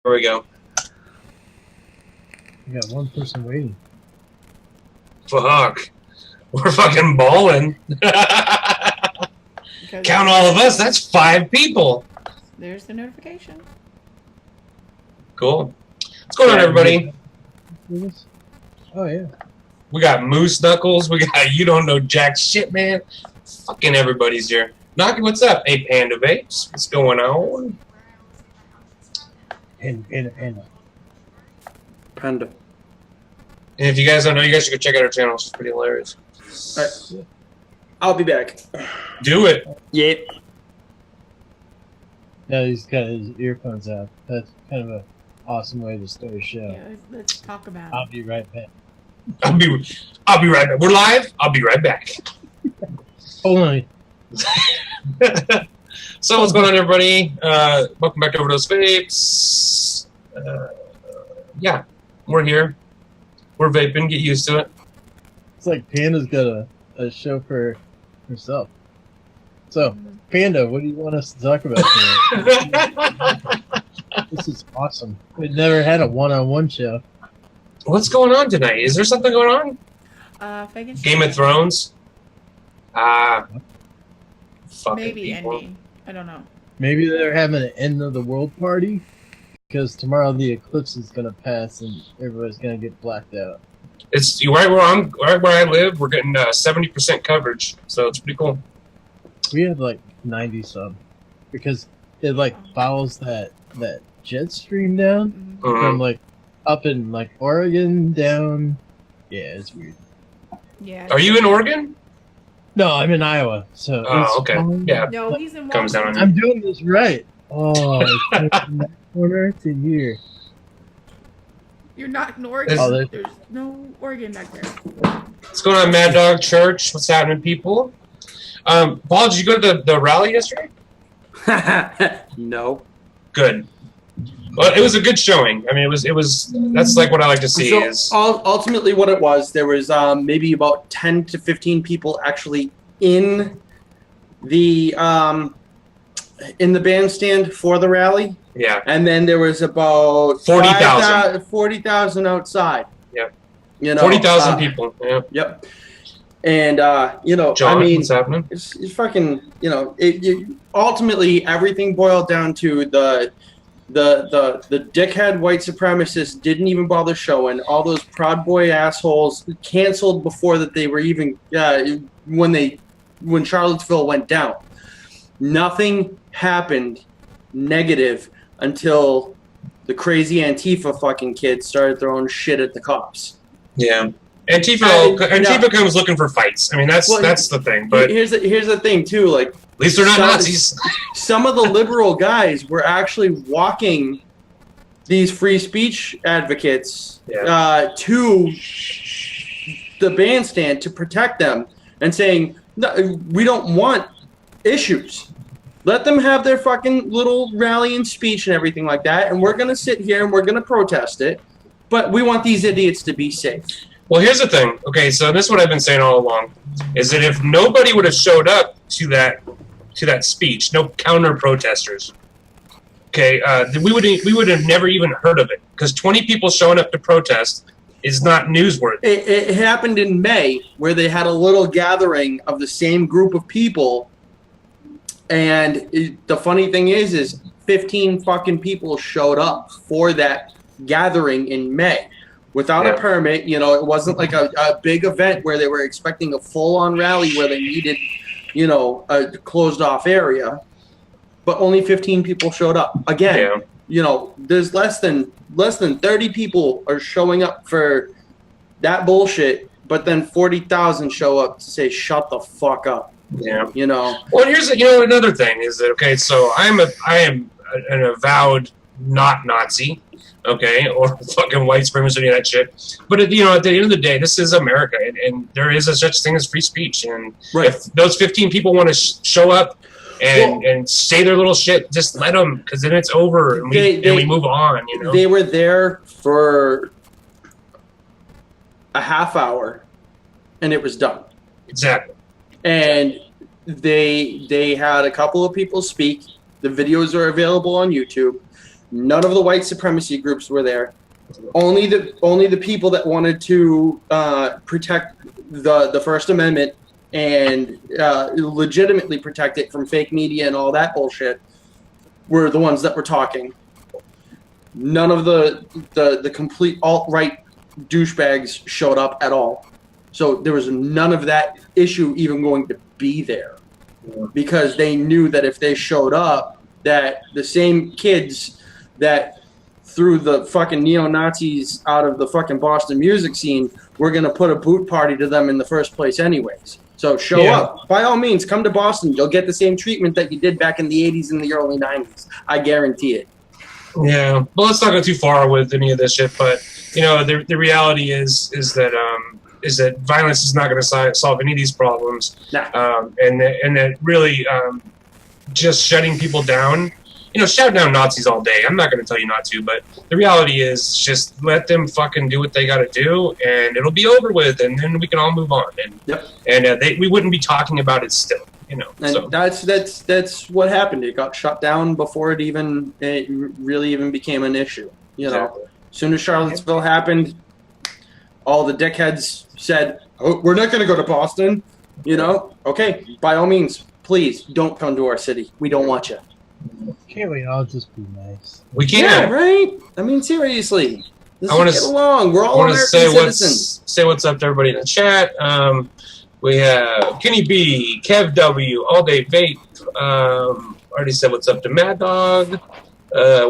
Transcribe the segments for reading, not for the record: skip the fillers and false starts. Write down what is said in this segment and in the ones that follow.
Here we go. You got one person waiting. Fuck. We're fucking balling. Count all of us. That's 5 people. There's the notification. Cool. What's going on, everybody? Oh, yeah. We got Moose Knuckles. We got You Don't Know Jack Shit, man. Fucking everybody's here. Naki, what's up? Hey, Panda Vapes. What's going on? Panda. Panda. And if you guys don't know, you guys should go check out our channel. It's pretty hilarious. All right. I'll be back. Do it. Yep. Now he's got his earphones out. That's kind of an awesome way to start a show. Yeah, let's talk about I'll it. be right back. I'll be right back. We're live. I'll be right back. Hold on. So what's going on, everybody? Welcome back to OverDose Vapes. Yeah, we're here. We're vaping. Get used to it. It's like Panda's got a show for herself. So, Panda, what do you want us to talk about today? This is awesome. We've never had a one-on-one show. What's going on tonight? Is there something going on? Game of Thrones? Fucking Maybe people. ending. I don't know. Maybe they're having an end of the world party because tomorrow the eclipse is gonna pass and everybody's gonna get blacked out. It's right where I live. We're getting 70% coverage, so it's pretty cool. We have like 90 some because it like follows that jet stream down from like up in like Oregon down. Yeah, it's weird. Yeah. Are you in Oregon? No, I'm in Iowa. So Oh, okay. Yeah. No, he's in Comes down on Washington. I'm doing this right. Oh, it's from that corner to here. You're not in Oregon. Oh, there's no Oregon back there. What's going on, Mad Dog Church? What's happening, people? Paul, did you go to the rally yesterday? No. Good. Well, it was a good showing. I mean, it was. That's like what I like to see. So ultimately, what it was, there was maybe about 10 to 15 people actually in the bandstand for the rally. Yeah. And then there was about 40,000. 40,000 outside. Yep. You know, 40,000 people. Yeah. Yep. And you know, John, I mean, what's happening? it's fucking, you know, ultimately everything boiled down to the dickhead white supremacists didn't even bother showing. All those Proud Boy assholes canceled before that they were even when Charlottesville went down. Nothing happened negative until the crazy Antifa fucking kids started throwing shit at the cops. Yeah. Antifa comes looking for fights. I mean, that's the thing. But here's the thing too, like at least they're not Nazis. Some of the liberal guys were actually walking these free speech advocates to the bandstand to protect them and saying, no, we don't want issues. Let them have their fucking little rally and speech and everything like that, and we're going to sit here and we're going to protest it, but we want these idiots to be safe. Well, here's the thing. Okay, so this is what I've been saying all along, is that if nobody would have showed up to that speech, no counter protesters, okay, we would have never even heard of it, because 20 people showing up to protest is not newsworthy. It happened in May where they had a little gathering of the same group of people, and the funny thing is 15 fucking people showed up for that gathering in May. Without a permit, you know, it wasn't like a big event where they were expecting a full-on rally where they needed, you know, a closed-off area. But only 15 people showed up. Again, you know, there's less than 30 people are showing up for that bullshit, but then 40,000 show up to say, shut the fuck up. Yeah. You know. Well, here's another thing is that, okay, so I am an avowed not Nazi. Okay, or fucking white supremacy, any of that shit. But at the end of the day, this is America, and there is a such thing as free speech. And if those 15 people want to show up and say their little shit, just let them, because then it's over and we move on. You know, they were there for a half hour, and it was done. Exactly. And they had a couple of people speak. The videos are available on YouTube. None of the white supremacy groups were there. Only the people that wanted to protect the First Amendment and legitimately protect it from fake media and all that bullshit were the ones that were talking. None of the complete alt-right douchebags showed up at all. So there was none of that issue even going to be there, because they knew that if they showed up, that the same kids that threw the fucking neo-Nazis out of the fucking Boston music scene were going to put a boot party to them in the first place anyways. So show up. By all means, come to Boston. You'll get the same treatment that you did back in the 80s and the early 90s. I guarantee it. Yeah. Well, let's not go too far with any of this shit, but, you know, the reality is that violence is not going to solve any of these problems. Nah. And that really just shutting people down, you know, shout down Nazis all day. I'm not going to tell you not to, but the reality is just let them fucking do what they got to do, and it'll be over with, and then we can all move on. And we wouldn't be talking about it still, you know. And so. that's what happened. It got shut down before it really even became an issue. You know, Exactly. As soon as Charlottesville happened, all the dickheads said, "Oh, we're not going to go to Boston." You know, okay, by all means, please don't come to our city. We don't want you. Can't we all just be nice? We can. Yeah, right? I mean, seriously. Let's get along. We're all American citizens. Say what's up to everybody in the chat. We have Kenny B, Kev W, All Day Vape. Already said what's up to Mad Dog.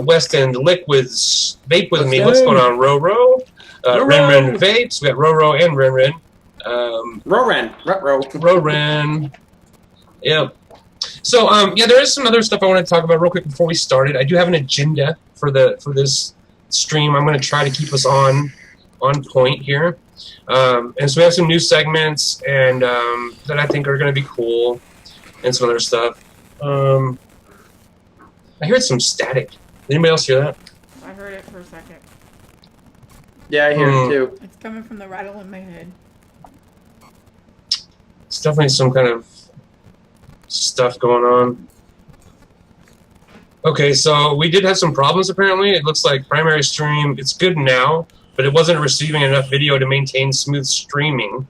West End Liquids, Vape with me. What's going on, Roro? Ren Vapes. We got Roro and Ren. Roren. Yep. So yeah, there is some other stuff I want to talk about real quick before we started. I do have an agenda for this stream. I'm going to try to keep us on point here. And so we have some new segments and that I think are going to be cool, and some other stuff. I heard some static. Did anybody else hear that? I heard it for a second. Yeah, I hear it too. It's coming from the rattle in my head. It's definitely some kind of stuff going on. Okay, so we did have some problems apparently. It looks like primary stream, it's good now, but it wasn't receiving enough video to maintain smooth streaming.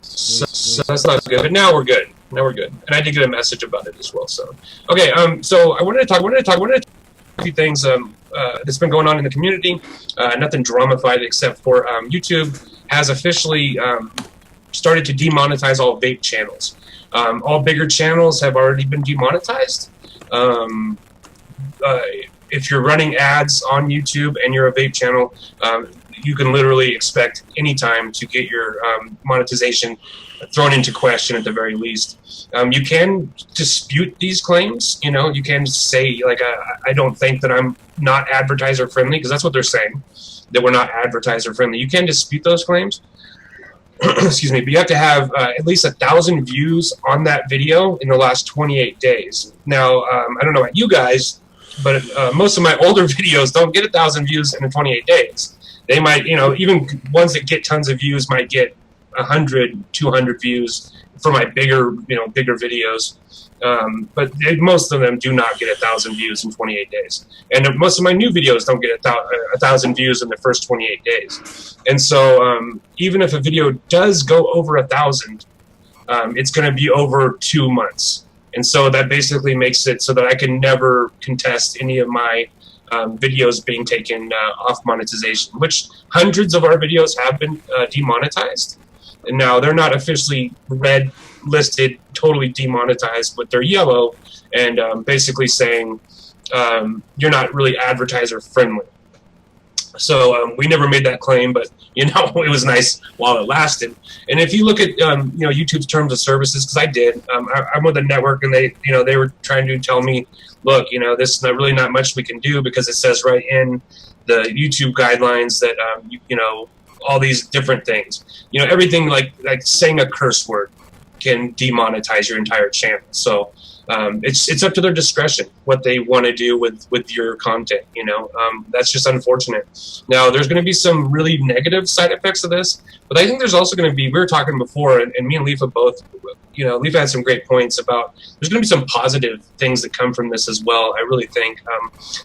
So that's not good, but now we're good. Now we're good. And I did get a message about it as well. So okay, so I wanted to talk a few things that's been going on in the community. Nothing drama-fied except for YouTube has officially started to demonetize all vape channels. All bigger channels have already been demonetized. If you're running ads on YouTube and you're a vape channel, you can literally expect any time to get your monetization thrown into question at the very least. You can dispute these claims. You know, you can say, like, I don't think that I'm not advertiser friendly, because that's what they're saying, that we're not advertiser friendly. You can dispute those claims. Excuse me, but you have to have at least 1,000 views on that video in the last 28 days. Now, I don't know about you guys, but most of my older videos don't get 1,000 views in the 28 days. They might, you know, even ones that get tons of views might get 100, 200 views for my bigger videos. But most of them do not get 1,000 views in 28 days. And most of my new videos don't get 1,000 views in the first 28 days. And so even if a video does go over 1,000, it's going to be over 2 months. And so that basically makes it so that I can never contest any of my videos being taken off monetization, which hundreds of our videos have been demonetized. And now they're not officially red listed, totally demonetized, but they're yellow, and basically saying you're not really advertiser friendly. So we never made that claim, but you know, it was nice while it lasted. And if you look at you know, YouTube's terms of services, because I did, I'm with a network, and they were trying to tell me, look, you know, this is really not much we can do, because it says right in the YouTube guidelines that you know, all these different things, you know, everything like saying a curse word can demonetize your entire channel. So It's up to their discretion what they want to do with your content. You know, that's just unfortunate. Now, there's going to be some really negative side effects of this, but I think there's also going to be. We were talking before, and me and Leafa both. You know, Leafa had some great points about. There's going to be some positive things that come from this as well. I really think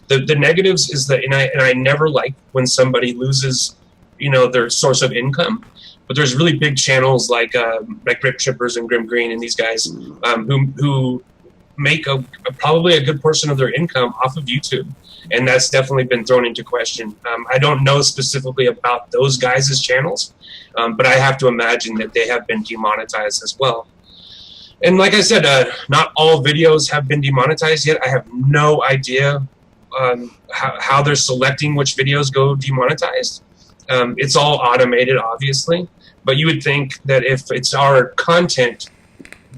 the negatives is that, and I never like when somebody loses, you know, their source of income. But there's really big channels like Grip Chippers and Grim Green and these guys who make probably a good portion of their income off of YouTube, and that's definitely been thrown into question. I don't know specifically about those guys' channels, but I have to imagine that they have been demonetized as well. And like I said, not all videos have been demonetized yet. I have no idea how they're selecting which videos go demonetized. It's all automated, obviously, but you would think that if it's our content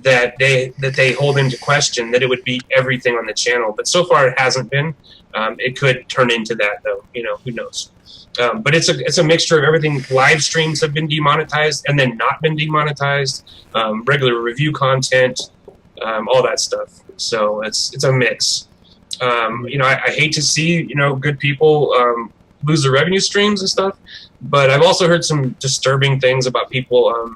that they hold into question, that it would be everything on the channel. But so far, it hasn't been. It could turn into that, though. You know, who knows? But it's a mixture of everything. Live streams have been demonetized and then not been demonetized. Regular review content, all that stuff. So it's a mix. You know, I hate to see, you know, good people lose their revenue streams and stuff, but I've also heard some disturbing things about people,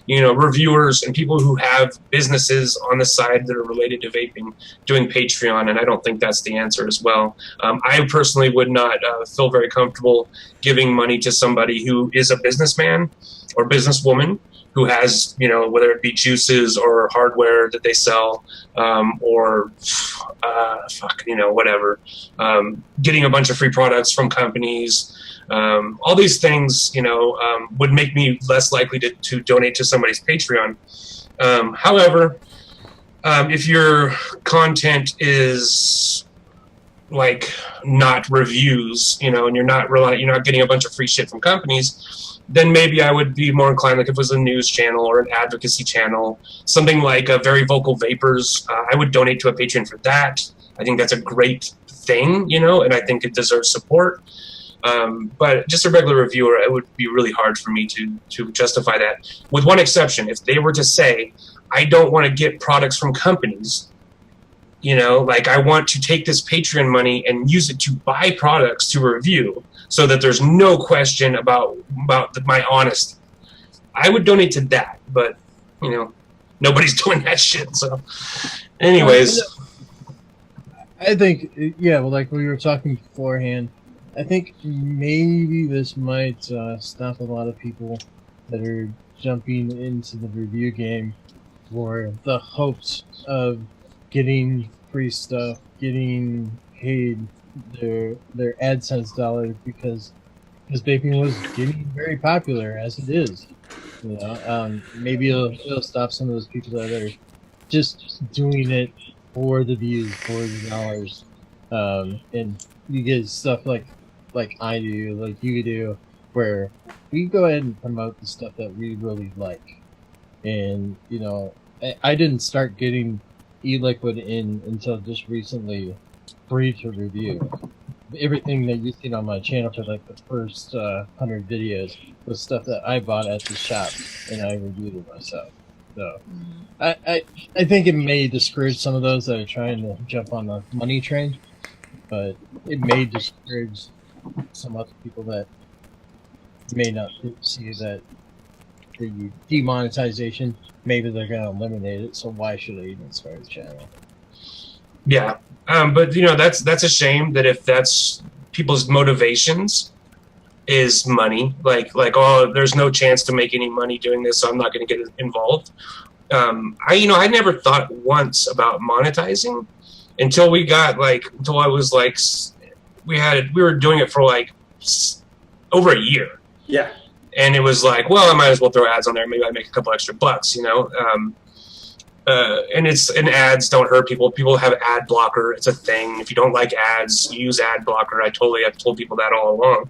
you know, reviewers and people who have businesses on the side that are related to vaping doing Patreon, and I don't think that's the answer as well. I personally would not feel very comfortable giving money to somebody who is a businessman or businesswoman who has, you know, whether it be juices or hardware that they sell, or you know, whatever, getting a bunch of free products from companies. All these things, you know, would make me less likely to donate to somebody's Patreon. However, if your content is like not reviews, you know, and you're not getting a bunch of free shit from companies, then maybe I would be more inclined, like if it was a news channel or an advocacy channel, something like a Very Vocal Vapors. I would donate to a Patreon for that. I think that's a great thing, you know, and I think it deserves support. But just a regular reviewer, it would be really hard for me to justify that. With one exception, if they were to say, I don't want to get products from companies, you know, like I want to take this Patreon money and use it to buy products to review so that there's no question about my honesty, I would donate to that. But, you know, nobody's doing that shit. So anyways. I think, yeah, well, like we were talking beforehand, I think maybe this might stop a lot of people that are jumping into the review game for the hopes of getting free stuff, getting paid their AdSense dollars because vaping was getting very popular as it is. You know, maybe it'll stop some of those people that are just doing it for the views, for the dollars, and you get stuff like I do, like you do, where we go ahead and promote the stuff that we really like. And you know, I didn't start getting e-liquid in until just recently, free to review. Everything that you've seen on my channel for like the first 100 videos was stuff that I bought at the shop and I reviewed it myself. So I think it may discourage some of those that are trying to jump on the money train, but it may discourage some other people that may not see that the demonetization, maybe they're going to eliminate it, so why should I even start a channel? Yeah, but you know, that's a shame that if that's people's motivations is money, like oh, there's no chance to make any money doing this, so I'm not going to get involved. I never thought once about monetizing until I was like, we were doing it for like over a year. Yeah. And it was like, well, I might as well throw ads on there. Maybe I make a couple extra bucks, you know. And ads don't hurt people. People have ad blocker. It's a thing. If you don't like ads, use ad blocker. I've told people that all along.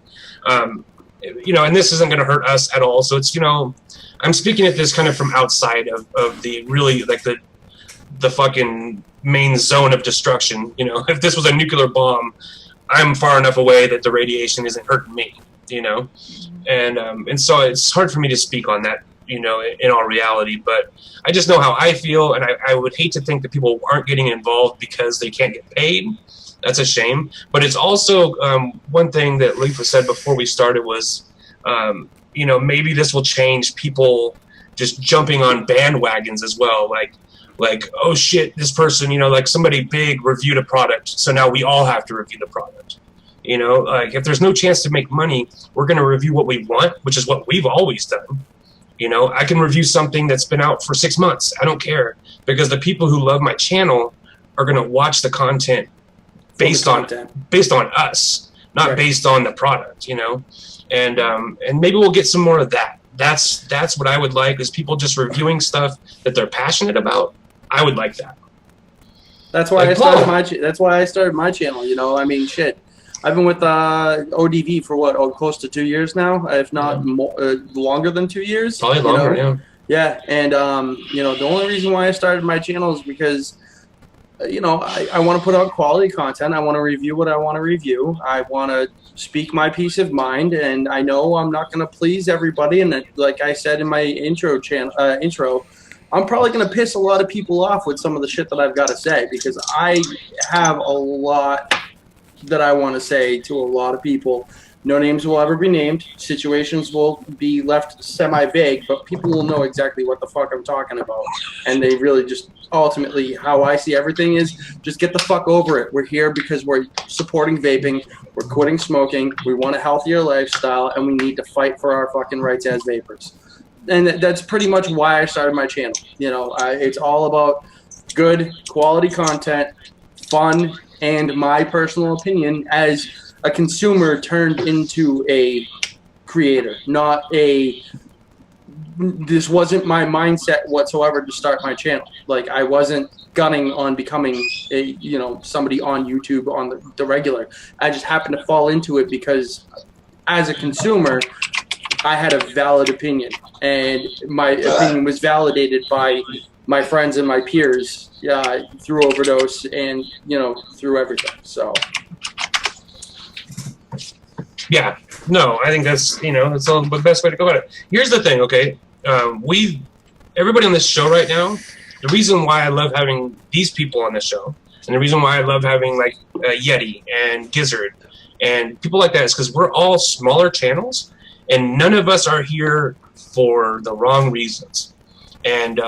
You know, and this isn't going to hurt us at all. So it's, you know, I'm speaking at this kind of from outside of the really like the fucking main zone of destruction. You know, if this was a nuclear bomb, I'm far enough away that the radiation isn't hurting me. You know, and so it's hard for me to speak on that you know, in all reality. But I just know how I feel, and I would hate to think that people aren't getting involved because they can't get paid. That's a shame. But it's also one thing that Leafa said before we started was, you know, maybe this will change people just jumping on bandwagons as well. Like, oh shit, this person, you know, like somebody big reviewed a product, so now we all have to review the product. You know, like if there's no chance to make money, we're going to review what we want, which is what we've always done. You know, I can review something that's been out for 6 months. I don't care, because the people who love my channel are going to watch the content based on us, not Right. based on the product, you know. And maybe we'll get some more of that. That's what I would like, is people just reviewing stuff that they're passionate about. I would like that. That's why Like I started Paul. that's why I started my channel. You know, I mean, shit. I've been with ODV for what, close to 2 years now, if not longer than 2 years. Probably you longer, know? yeah. Yeah, and you know, the only reason why I started my channel is because, you know, I want to put out quality content. I want to review what I want to review. I want to speak my peace of mind, and I know I'm not going to please everybody. And like I said in my intro, I'm probably going to piss a lot of people off with some of the shit that I've got to say, because I have a lot that I want to say to a lot of people. No names will ever be named. Situations will be left semi-vague, but people will know exactly what the fuck I'm talking about. And they really just, ultimately, how I see everything is, just get the fuck over it. We're here because we're supporting vaping. We're quitting smoking. We want a healthier lifestyle, and we need to fight for our fucking rights as vapors. And that's pretty much why I started my channel. You know, it's all about good quality content, fun, and my personal opinion as a consumer turned into a creator, not a. This wasn't my mindset whatsoever to start my channel. Like, I wasn't gunning on becoming a, you know, somebody on YouTube on the regular. I just happened to fall into it because, as a consumer, I had a valid opinion, and my opinion was validated by my friends and my peers through OverDose and, you know, through everything. So. Yeah, no, I think that's, you know, that's the best way to go about it. Here's the thing, okay? Everybody on this show right now, the reason why I love having these people on this show, and the reason why I love having, like, Yeti and Gizzard and people like that is because we're all smaller channels, and none of us are here for the wrong reasons. And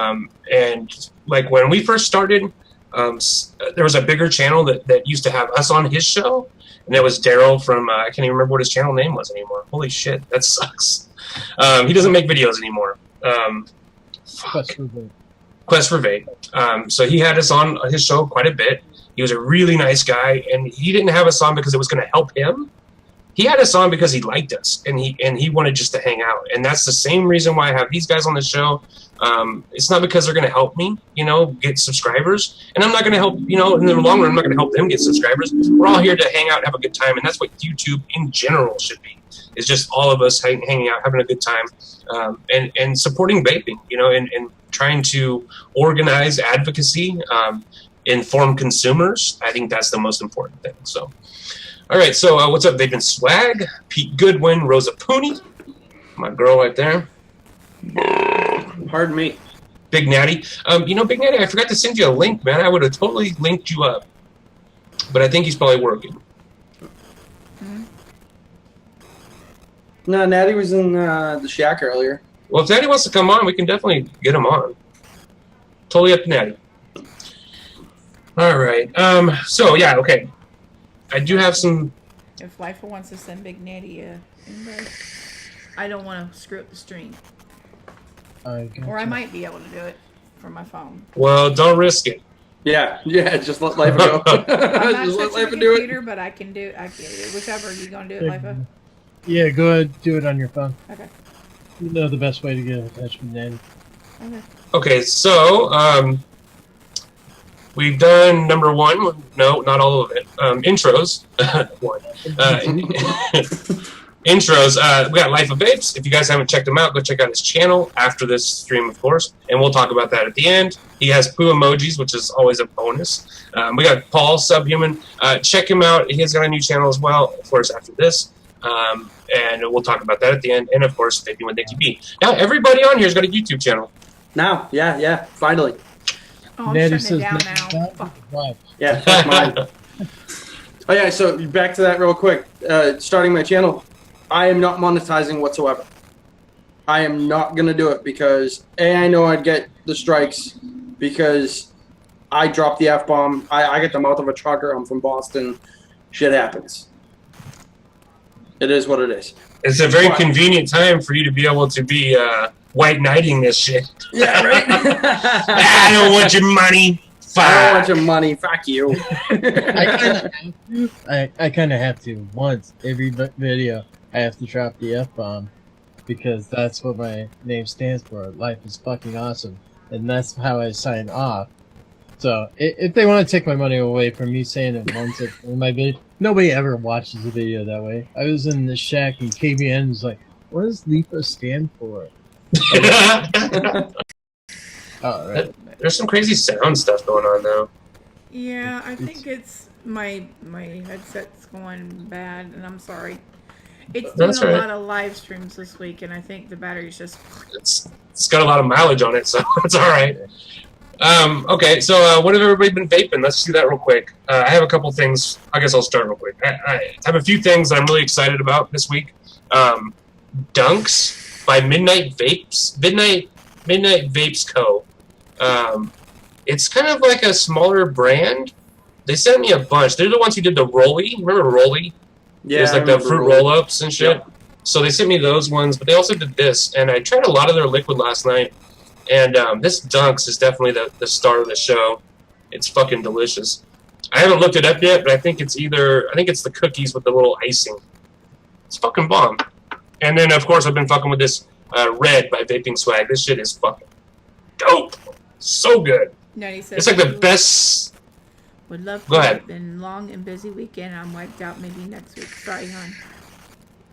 like, when we first started, there was a bigger channel that used to have us on his show, and that was Daryl from, I can't even remember what his channel name was anymore. Holy shit, that sucks. He doesn't make videos anymore. Quest for Vape. So he had us on his show quite a bit. He was a really nice guy, and he didn't have us on because it was going to help him. He had us on because he liked us, and he wanted just to hang out. And that's the same reason why I have these guys on the show. It's not because they're going to help me, you know, get subscribers. And I'm not going to help, you know, in the long run, I'm not going to help them get subscribers. We're all here to hang out and have a good time, and that's what YouTube in general should be. It's just all of us hanging out, having a good time, and supporting vaping, you know, and trying to organize advocacy, inform consumers. I think that's the most important thing. So, all right, so what's up, Vaping Swag? Pete Goodwin, Rosa Pooney, my girl right there. Pardon me. Big Natty. You know, Big Natty, I forgot to send you a link, man. I would have totally linked you up. But I think he's probably working. No, Natty was in the shack earlier. Well, if Natty wants to come on, we can definitely get him on. Totally up to Natty. All right. So, yeah, okay. I do have some... If Lifa wants to send Big Natty a invite, I don't want to screw up the stream. Or I might be able to do it from my phone. Well, don't risk it. Yeah, just let Lifa go. I'm not Just let touching Lifa the do computer, it. but I can do whichever. You gonna do it, Lifa? Yeah, go ahead, do it on your phone. Okay. You know the best way to get in touch with Natty. Okay. Okay, so we've done number one. No, not all of it. Intros. One. Intros. We got Life of Vapes. If you guys haven't checked him out, go check out his channel after this stream, of course, and we'll talk about that at the end. He has poo emojis, which is always a bonus. We got Paul, Subhuman. Check him out. He's got a new channel as well, of course, after this. And we'll talk about that at the end. And of course, vaping with Nikki B. Now, everybody on here's got a YouTube channel. Now, yeah, finally. Oh, I'm shutting it down now. Fuck. Yeah, fuck mine. Oh yeah, so back to that real quick. Starting my channel, I am not monetizing whatsoever. I am not gonna do it because I know I'd get the strikes because I dropped the F-bomb. I get the mouth of a trucker. I'm from Boston. Shit happens. It is what it is. It's a very convenient time for you to be able to be white knighting this shit. Yeah, right? I don't want your money. Fuck. I don't want your money. Fuck you. I kind of have to. Once every video, I have to drop the F-bomb because that's what my name stands for. Life is fucking awesome. And that's how I sign off. So, if they want to take my money away from me saying it once in my video, nobody ever watches the video that way. I was in the shack and KBN was like, what does LIPA stand for? Oh, right. There's some crazy sound stuff going on, though. Yeah, I think it's my headset's going bad, and I'm sorry. It's doing a lot of live streams this week, and I think the battery's just... It's got a lot of mileage on it, so it's all right. Okay, so what have everybody been vaping? Let's do that real quick. I have a couple things. I guess I'll start real quick. I have a few things that I'm really excited about this week. Dunks by Midnight Vapes. Midnight Vapes Co. It's kind of like a smaller brand. They sent me a bunch. They're the ones who did the Rolly. Remember Rolly? Yeah, it was like the fruit roll-ups and shit. Yep. So they sent me those ones, but they also did this. And I tried a lot of their liquid last night. And this Dunks is definitely the star of the show. It's fucking delicious. I haven't looked it up yet, but I think it's the cookies with the little icing. It's fucking bomb. And then, of course, I've been fucking with this Red by Vaping Swag. This shit is fucking dope. So good. It's like the best. Would love to. Go ahead. It's been long and busy weekend. I'm wiped out maybe next week. Sorry, hon.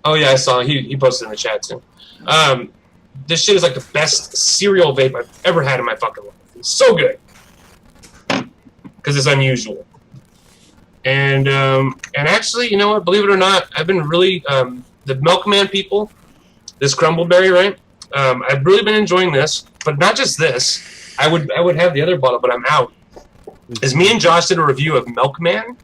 Oh, yeah, I saw. He posted in the chat, too. This shit is like the best cereal vape I've ever had in my fucking life. It's so good. Because it's unusual. And actually, you know what? Believe it or not, I've been really... the Milkman people, this Crumbleberry, right? I've really been enjoying this. But not just this. I would have the other bottle, but I'm out. As me and Josh did a review of Milkman,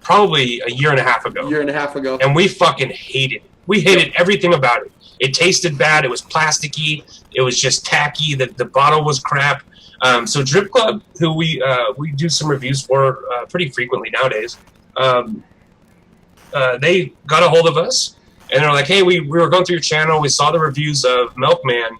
probably a year and a half ago. And we fucking hated it. We hated everything about it. It tasted bad. It was plasticky. It was just tacky. The bottle was crap. So Drip Club, who we do some reviews for pretty frequently nowadays, they got a hold of us, and they're like, hey, we were going through your channel. We saw the reviews of Milkman,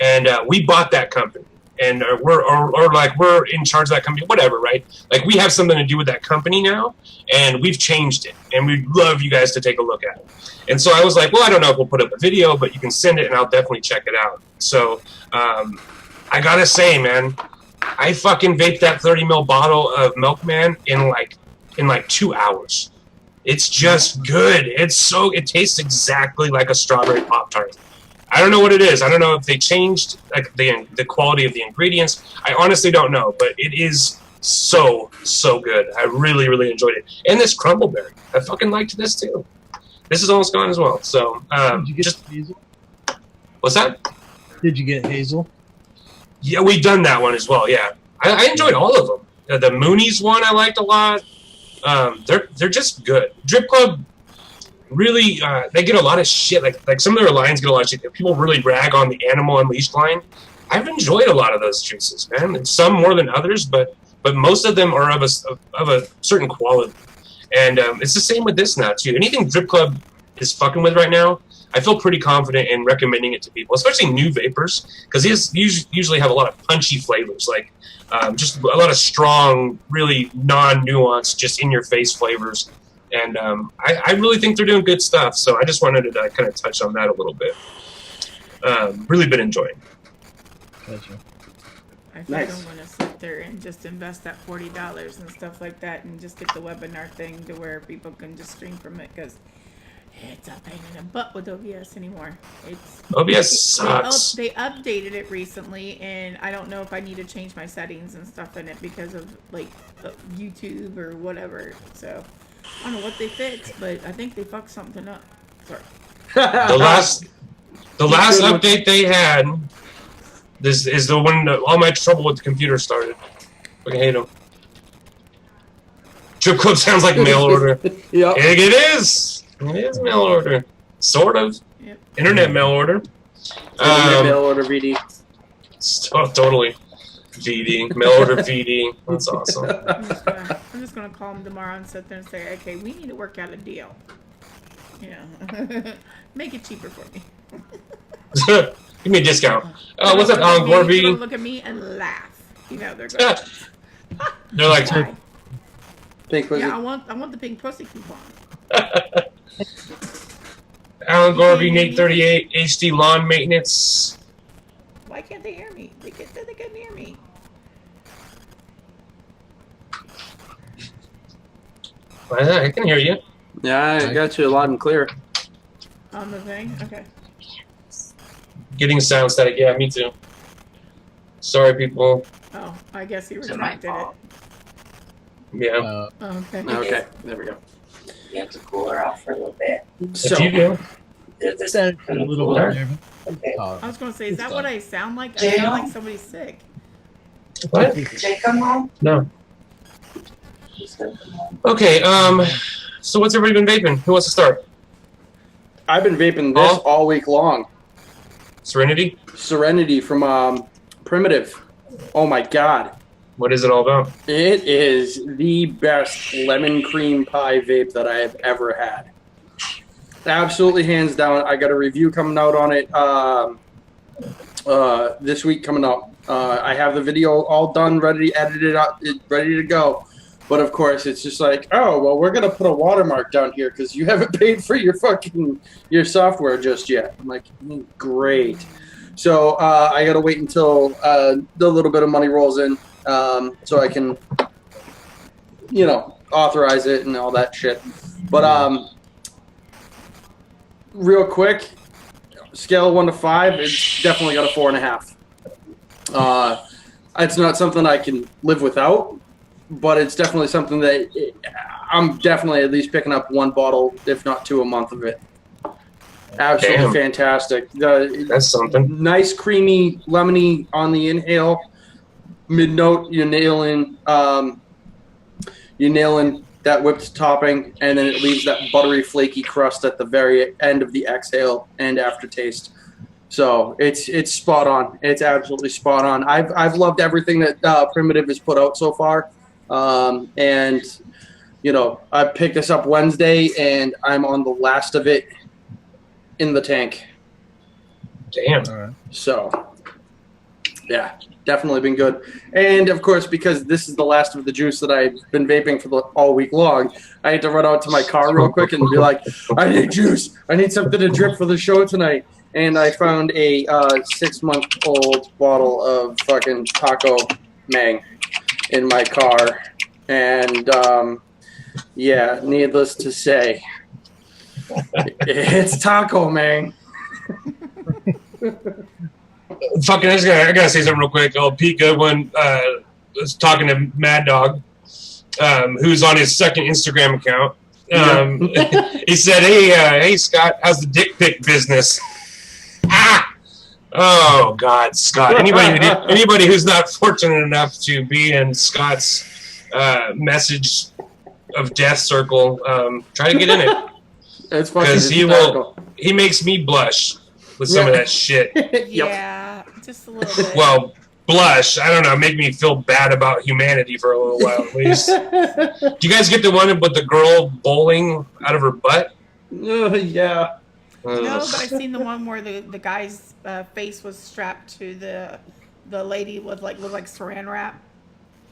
and we bought that company. And we're in charge of that company, whatever, right? Like, we have something to do with that company now, and we've changed it, and we'd love you guys to take a look at it. And so I was like, well, I don't know if we'll put up a video, but you can send it, and I'll definitely check it out. So I gotta say, man, I fucking vaped that 30 ml bottle of Milkman in like 2 hours. It's just good. It tastes exactly like a strawberry Pop-Tart. I don't know what it is. I don't know if they changed like the quality of the ingredients. I honestly don't know, but it is so good. I really, really enjoyed it. And this Crumbleberry, I fucking liked this too. This is almost gone as well. So did you get Hazel? What's that? Did you get Hazel? Yeah, we've done that one as well. Yeah, I enjoyed all of them. The Moonies one I liked a lot. They're just good. Drip Club. Really, they get a lot of shit. Like some of their lines get a lot of shit. People really rag on the Animal Unleashed line. I've enjoyed a lot of those juices, man. And some more than others, but most of them are of a certain quality. And it's the same with this now too. Anything Drip Club is fucking with right now, I feel pretty confident in recommending it to people, especially new vapors, because these usually have a lot of punchy flavors, like just a lot of strong, really non-nuanced, just in-your-face flavors. And I really think they're doing good stuff, so I just wanted to kind of touch on that a little bit. Really been enjoying. Gotcha. I think I'm going to sit there and just invest that $40 and stuff like that and just get the webinar thing to where people can just stream from it, because it's a pain in the butt with OBS anymore. OBS sucks. They updated it recently, and I don't know if I need to change my settings and stuff in it because of like YouTube or whatever. So I don't know what they fixed, but I think they fucked something up. Sorry. The last update they had. This is the one that all my trouble with the computer started. I hate them. Strip club sounds like mail order. Yep. It is. It is mail order. Sort of. Yep. Internet mail order. Mail order VD. Totally. VD. Mail order VD. That's awesome. I'm just gonna call them tomorrow and sit there and say, okay, we need to work out a deal. Make it cheaper for me. Give me a discount. Oh, what's up, Alan Gorby? Look at me and laugh. They're going. They're like, Pink pussy. yeah, I want the pink pussy coupon. Alan Gorby, Nate 38, HD lawn maintenance. Why can't they hear me? They couldn't hear me. I can hear you. Yeah, I got you loud and clear. On the thing? Okay. Getting sound static. Yeah, me too. Sorry, people. Oh, I guess he retracted it. Yeah. Okay. Okay, there we go. You have to cool her off for a little bit. If you do. This A little bit there. Okay. I was gonna say, is that what I sound like? I Jay, sound no? like somebody's sick. What? Jay, come home. No. He's gonna come home. Okay. So what's everybody been vaping? Who wants to start? I've been vaping this all week long. Serenity. Serenity from Primitive. Oh my god. What is it all about? It is the best lemon cream pie vape that I have ever had. Absolutely, hands down. I got a review coming out on it this week coming up. I have the video all done, ready, edited out, ready to go. But of course, it's just like, oh, well, we're going to put a watermark down here because you haven't paid for your software just yet. I'm like, great. So I got to wait until the little bit of money rolls in so I can, authorize it and all that shit. But real quick, scale of 1 to 5, it's definitely got a 4.5. It's not something I can live without, but it's definitely something that I'm definitely at least picking up 1 bottle, if not 2 a month of it. Absolutely fantastic. That's something. Nice, creamy, lemony on the inhale. Mid note, you're nailing that whipped topping, and then it leaves that buttery, flaky crust at the very end of the exhale and aftertaste. So it's spot on. It's absolutely spot on. I've loved everything that Primitive has put out so far, and I picked this up Wednesday, and I'm on the last of it in the tank. Damn. All right. So, yeah, definitely been good. And, of course, because this is the last of the juice that I've been vaping for all week long, I had to run out to my car real quick and be like, I need juice. I need something to drip for the show tonight. And I found a 6-month-old bottle of fucking Taco Mang in my car. And, yeah, needless to say, it's Taco Mang. Fucking, I gotta say something real quick. Oh, Pete Goodwin was talking to Mad Dog, who's on his second Instagram account. He said, hey, Scott, how's the dick pic business? Ah! Oh, God, Scott. Anybody who's not fortunate enough to be in Scott's message of death circle, try to get in it. It's funny. Because he makes me blush with some of that shit. Yeah, just a little bit. Well, blush. I don't know. Make me feel bad about humanity for a little while, at least. Do you guys get the one with the girl bowling out of her butt? Yeah. No, but I've seen the one where the guy's face was strapped to the lady with looked like saran wrap.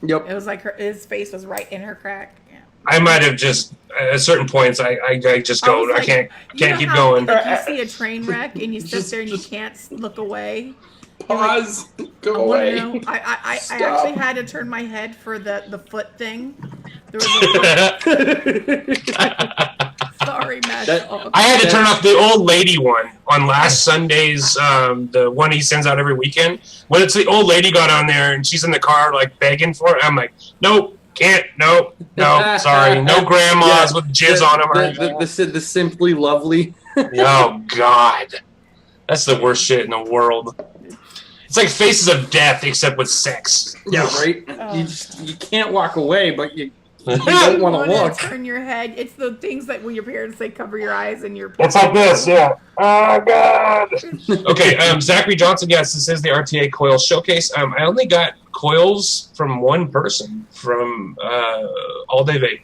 Yep. It was like his face was right in her crack. Yeah. I might have just at certain points I just go. I can't keep going. Like you see a train wreck and you sit there and you can't look away. Pause. Go away. I actually had to turn my head for the foot thing. There was sorry, Matt. I had to turn off the old lady one on last Sunday's, the one he sends out every weekend. When it's the old lady got on there and she's in the car like begging for it, I'm like, nope, Can't. No. Sorry. No grandmas with jizz on them or anything. The Simply Lovely. Oh God, that's the worst shit in the world. It's like Faces of Death except with sex. Yeah, right. You can't walk away, but you don't want to look. Turn your head. It's the things that when your parents say cover your eyes and your. It's like this, yeah. Oh God. Okay, Zachary Johnson. Yes, this is the RTA Coils showcase. I only got coils from one person from All Day Vape.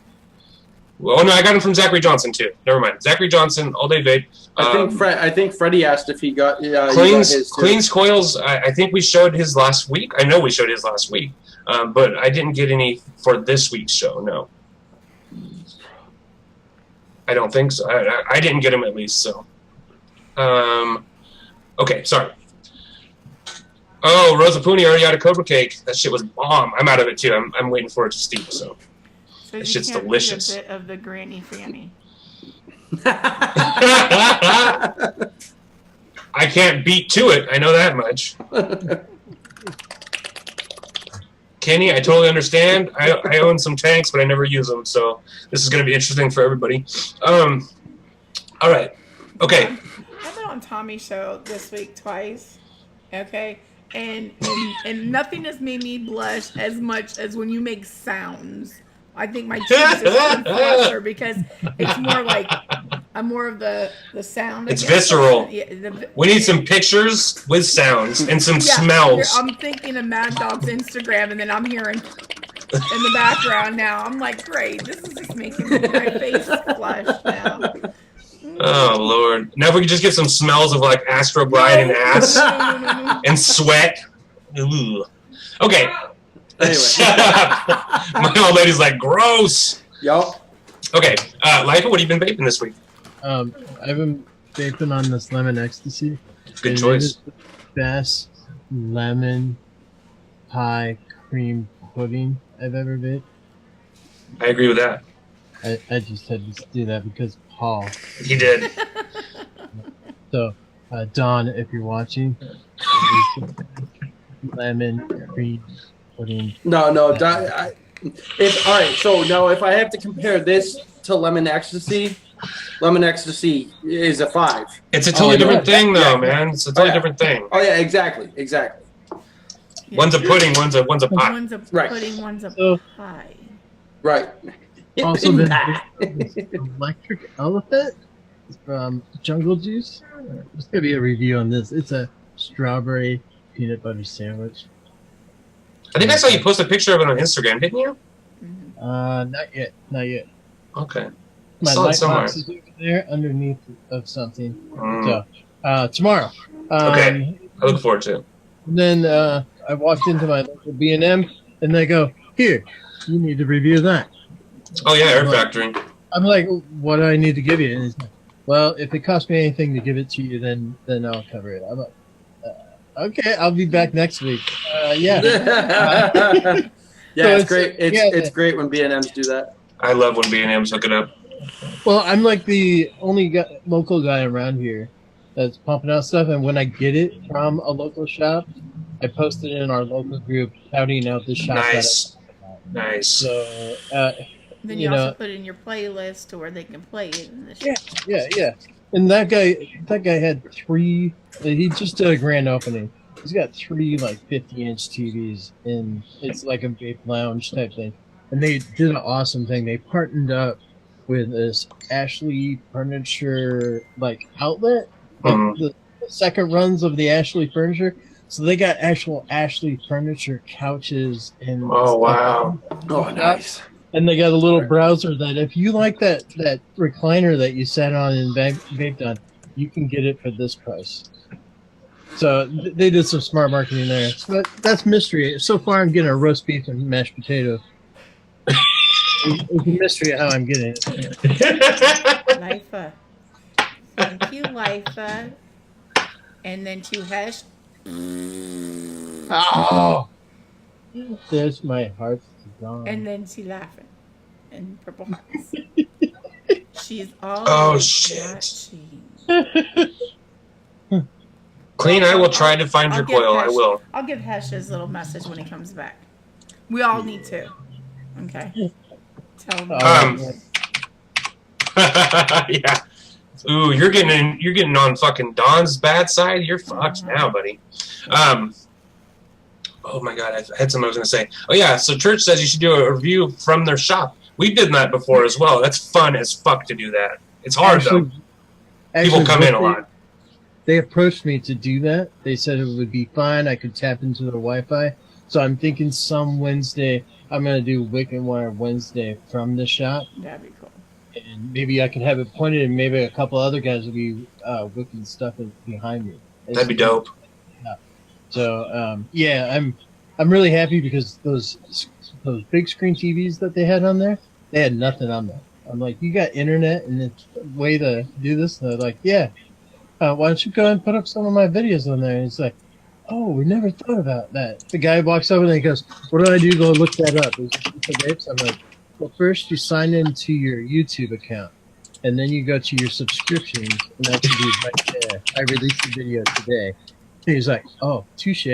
Well, no, I got him from Zachary Johnson too. Never mind. Zachary Johnson, All Day Vape. I think Freddie asked if he got Clean's coils. I think we showed his last week. I know we showed his last week, but I didn't get any for this week's show. No, I don't think so. I didn't get him at least. So, okay, sorry. Oh, Rosa Pooney already out of Cobra Cake. That shit was bomb. I'm out of it too. I'm waiting for it to steep. So that shit's delicious. A bit of the Granny Fanny. I can't beat to it. I know that much. Kenny, I totally understand. I own some tanks, but I never use them, so this is going to be interesting for everybody. All right. Okay. I've been on Tommy's show this week twice. Okay. And nothing has made me blush as much as when you make sounds. I think my cheeks are getting flusher because it's more like I'm more of the sound. It's visceral. Yeah, we need some pictures with sounds and some smells. I'm thinking of Mad Dog's Instagram, and then I'm hearing in the background now. I'm like, great, this is just making my face flush now. Oh Lord! Now if we could just get some smells of like Astro Bride and ass and sweat. Ooh. Okay. Anyway. Shut up. My old lady's like, gross. Yup. Okay, Lifa, what have you been vaping this week? I've been vaping on this lemon ecstasy. Good choice. It is the best lemon pie cream pudding I've ever vaped. I agree with that. I just had to do that because Paul. He did. So, Don, if you're watching, lemon cream pudding. No. All right. So now, if I have to compare this to lemon ecstasy is a 5. It's a totally different thing, though, man. It's a totally different thing. Oh yeah, exactly. One's a pudding, one's a pie. One's a Right. pudding, one's a pie. Right. Also, been this electric elephant from Jungle Juice. There's gonna be a review on this. It's a strawberry peanut butter sandwich. I think I saw you post a picture of it on Instagram, didn't you? Not yet. Okay. My Saw it light somewhere. box is over there underneath of something. Mm. So, tomorrow. Okay. I look forward to it. Then I walked into my local B&M and they go, "Here, you need to review that." Oh yeah, Air Factory. I'm like, "What do I need to give you?" And he's like, "Well, if it costs me anything to give it to you, then I'll cover it." I'm like, "Okay, I'll be back next week." Yeah. Yeah, it's great. It's great when B&Ms do that. I love when B&M's hook it up. Well, I'm like the only local guy around here that's pumping out stuff, and when I get it from a local shop, I post it in our local group, shouting out the shop. Nice. So, then you also put it in your playlist to where they can play it in the shop. Yeah. And that guy had 3. He just did a grand opening. He's got 3 like 50-inch TVs, and it's like a vape lounge type thing. And they did an awesome thing. They partnered up with this Ashley Furniture like outlet, the second runs of the Ashley Furniture. So they got actual Ashley Furniture couches and wow. Oh, nice. And they got a little browser that if you like that recliner that you sat on and vaped on, you can get it for this price. So they did some smart marketing there. But that's mystery. So far, I'm getting a roast beef and mashed potato. It's a mystery of how I'm getting it. Lifa. Thank you, Lifa. And then to hash. Oh! There's my heart's gone. And then she laughing. And purple hearts. She's all. Oh, shit. Clean, I will try to find your coil. I will. I'll give Hesh his little message when he comes back. We all need to. Okay. Tell me. Yeah. Ooh, you're getting on fucking Don's bad side. You're fucked now, buddy. Oh my god, I had something I was gonna say. Oh yeah, so Church says you should do a review from their shop. We did that before as well. That's fun as fuck to do that. It's hard though. People come in a lot. They approached me to do that. They said it would be fine. I could tap into their Wi-Fi. So I'm thinking some Wednesday I'm gonna do Wick and Wire Wednesday from the shop. That'd be cool. And maybe I can have it pointed, and maybe a couple other guys will be wicking stuff behind me. That'd be dope. Yeah. So yeah, I'm really happy because those big screen TVs that they had on there, they had nothing on there. I'm like, you got internet and it's a way to do this? And they're like, yeah. Why don't you go and put up some of my videos on there? And it's like, oh, we never thought about that. The guy walks over and he goes, what do I do? Go look that up. Is it the Vapes? I'm like, well, first you sign into your YouTube account, and then you go to your subscriptions, and that's the dude right there. I released the video today. And he's like, oh, touche.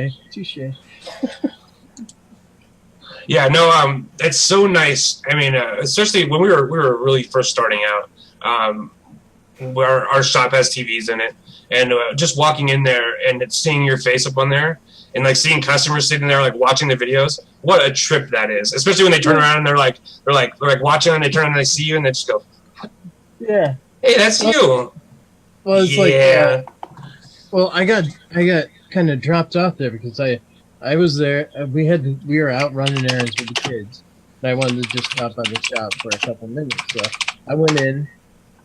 Yeah, no, it's so nice. I mean, especially when we were really first starting out, where our shop has TVs in it, and just walking in there and seeing your face up on there, and like seeing customers sitting there like watching the videos. What a trip that is! Especially when they turn around and they're like watching, and they turn and they see you, and they just go, yeah, hey, that's you. Well, it's like, well, I got kind of dropped off there because I was there. We were out running errands with the kids, and I wanted to just stop by the shop for a couple minutes. So I went in.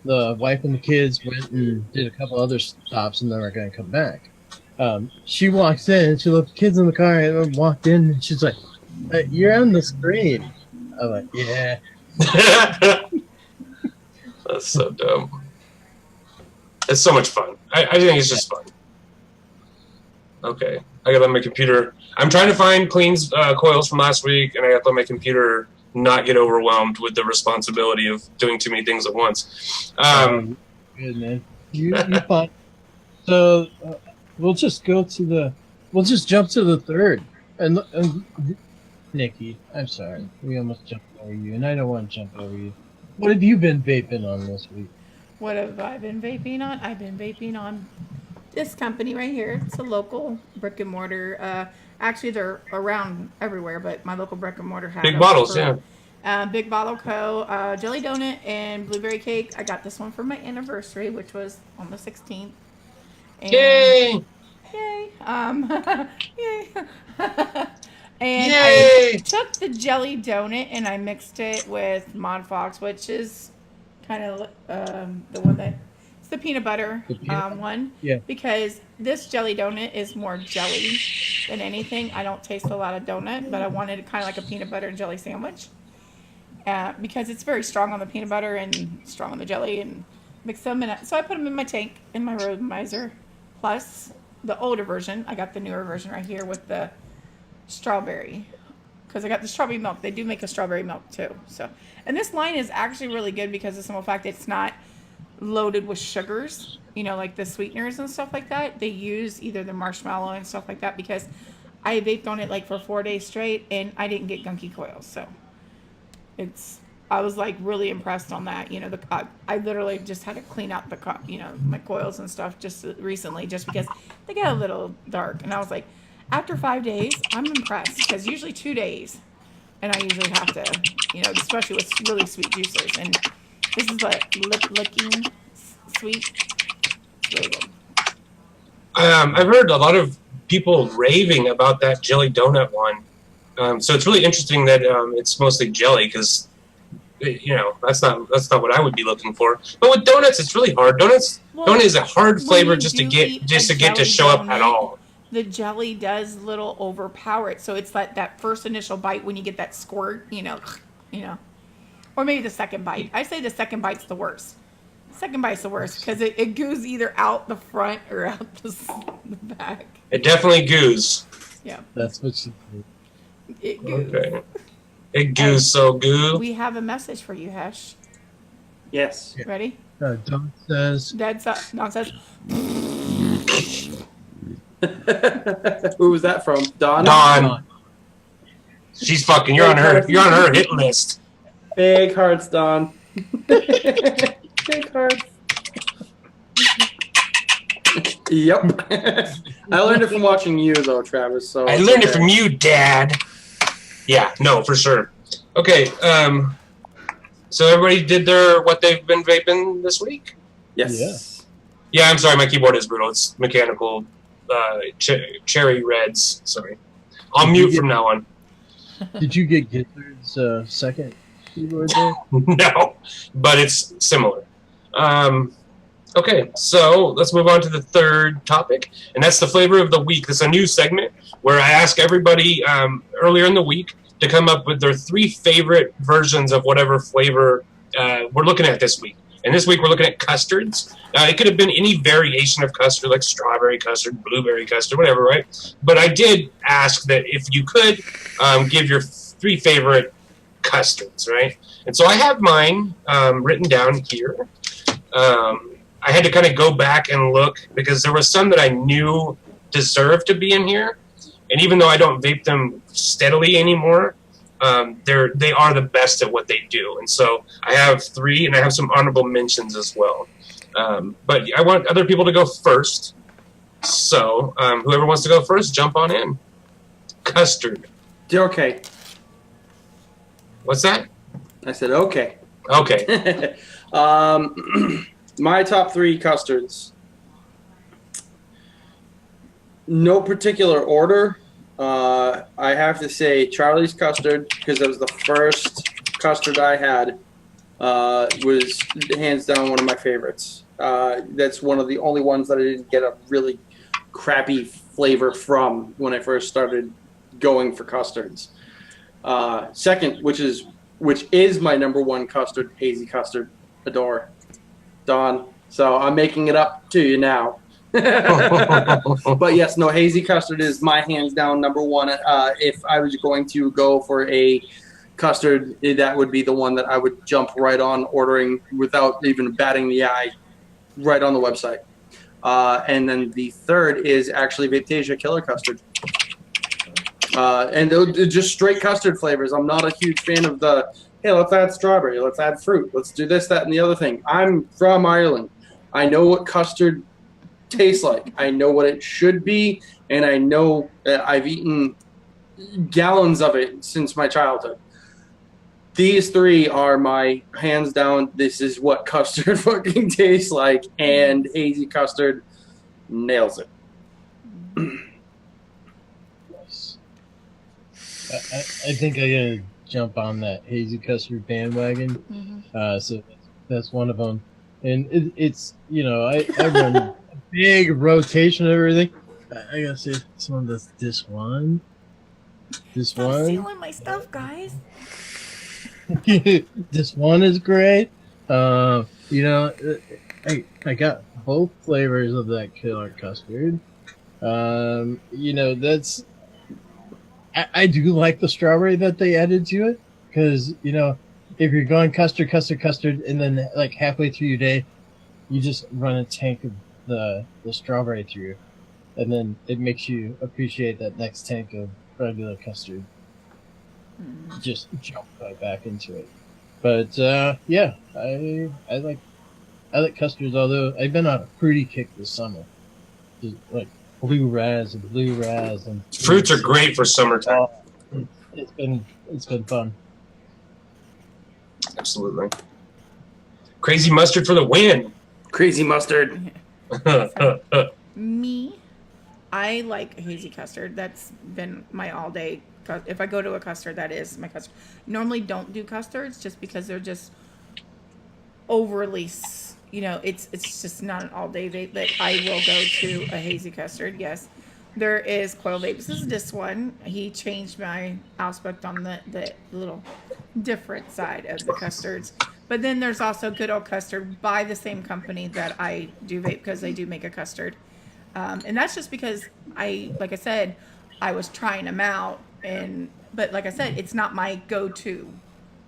The wife and the kids went and did a couple other stops, and then we're going to come back. She walks in, and she left the kids in the car, and walked in, and she's like, you're on the screen. I'm like, yeah. That's so dumb. It's so much fun. I think it's just fun. Okay. I gotta let my computer... I'm trying to find Clean's coils from last week, and I gotta let my computer not get overwhelmed with the responsibility of doing too many things at once. Good, man. You're fine. So, we'll just jump to the third. And Nikki, I'm sorry. We almost jumped over you, and I don't want to jump over you. What have you been vaping on this week? What have I been vaping on? I've been vaping on this company right here. It's a local brick and mortar. Actually, they're around everywhere, but my local brick and mortar has big bottles, yeah. Big Bottle Co. Jelly donut and blueberry cake. I got this one for my anniversary, which was on the 16th. And Yay! Yay! Yay! And Yay! I took the jelly donut and I mixed it with Mod Fox, which is kind of the one that it's the peanut butter one. Yeah. Because this jelly donut is more jelly than anything. I don't taste a lot of donut, but I wanted kind of like a peanut butter and jelly sandwich. Because it's very strong on the peanut butter and strong on the jelly, and mix them in. So I put them in my tank in my Roadmiser. Plus the older version. I got the newer version right here with the strawberry, because I got the strawberry milk. They do make a strawberry milk too. So, and this line is actually really good because of the simple fact it's not loaded with sugars, you know, like the sweeteners and stuff like that. They use either the marshmallow and stuff like that, because I vaped on it like for 4 days straight and I didn't get gunky coils. So I was like really impressed on that. You know, I literally just had to clean out my coils and stuff just recently, just because they got a little dark, and I was like, after 5 days, I'm impressed, because usually 2 days, and I usually have to, you know, especially with really sweet juicers. And this is like lip-licking sweet. It's really good. I've heard a lot of people raving about that jelly donut one. So it's really interesting that it's mostly jelly, because, you know, that's not what I would be looking for. But with donuts, it's really hard. Donut is a hard flavor just to get to show up at all. The jelly does little overpower it, so it's like that first initial bite when you get that squirt, you know, or maybe the second bite. I say the second bite's the worst. Second bite's the worst because it goes either out the front or out the back. It definitely goos. Yeah, that's what she did. It goos. Okay. It goos so goo. We have a message for you, Hesh. Yes. Ready? Don says. Don says. Who was that from? Don? Don. She's fucking. You're on her hit list. Big hearts, Don. Big hearts. Yep. I learned it from watching you, though, Travis. So I learned it from you, Dad. Yeah, no, for sure. Okay, so everybody did what they've been vaping this week? Yes. Yeah, I'm sorry, my keyboard is brutal. It's mechanical cherry reds. Sorry. I'll mute from now on. Did you get Gizzard's second keyboard there? No, but it's similar. Okay, so let's move on to the third topic, and that's the flavor of the week. This is a new segment where I ask everybody earlier in the week to come up with their 3 favorite versions of whatever flavor we're looking at this week. And this week we're looking at custards. It could have been any variation of custard, like strawberry custard, blueberry custard, whatever, right? But I did ask that if you could give your 3 favorite custards, right? And so I have mine written down here. I had to kind of go back and look because there was some that I knew deserved to be in here. And even though I don't vape them steadily anymore, they are the best at what they do. And so I have 3, and I have some honorable mentions as well. But I want other people to go first. So whoever wants to go first, jump on in. Custard. Okay. What's that? I said okay. Okay. My top 3 custards. No particular order. I have to say Charlie's custard, because that was the first custard I had, was hands down one of my favorites. That's one of the only ones that I didn't get a really crappy flavor from when I first started going for custards. Second, which is my number 1 custard, hazy custard. Adore. Don. So I'm making it up to you now. But yes, no, hazy custard is my hands down number 1. If I was going to go for a custard, that would be the one that I would jump right on ordering without even batting the eye, right on the website. And then the third is actually Vaptasia Killer Custard. And they're just straight custard flavors. I'm not a huge fan of the, hey, let's add strawberry, let's add fruit, let's do this, that, and the other thing. I'm from Ireland. I know what custard tastes like. I know what it should be, and I know that I've eaten gallons of it since my childhood. These 3 are my hands down, this is what custard fucking tastes like, and hazy custard nails it. I think I'm gonna jump on that hazy custard bandwagon. So that's one of them, and it's I run a big rotation of everything. I gotta say some of this one. Stop stealing my stuff, guys. This one is great. I got both flavors of that killer custard. That's. I do like the strawberry that they added to it, because if you're going custard, and then like halfway through your day, you just run a tank of the strawberry through, and then it makes you appreciate that next tank of regular custard. Just jump right back into it. But yeah, I like custards. Although I've been on a fruity kick this summer, just like blue raz, and Fruits are great for summertime. It's been fun. Absolutely. Crazy mustard for the win. Crazy mustard. Me, I like hazy custard. That's been my all day. If I go to a custard, that is my custard. Normally don't do custards just because they're just overly, it's just not an all day vape, but I will go to a hazy custard. Yes. There is Coil Vapes. This is this one. He changed my aspect on the little different side of the custards. But then there's also Good Old Custard by the same company that I do vape, because they do make a custard. And that's just because like I said, I was trying them out. But like I said, it's not my go-to.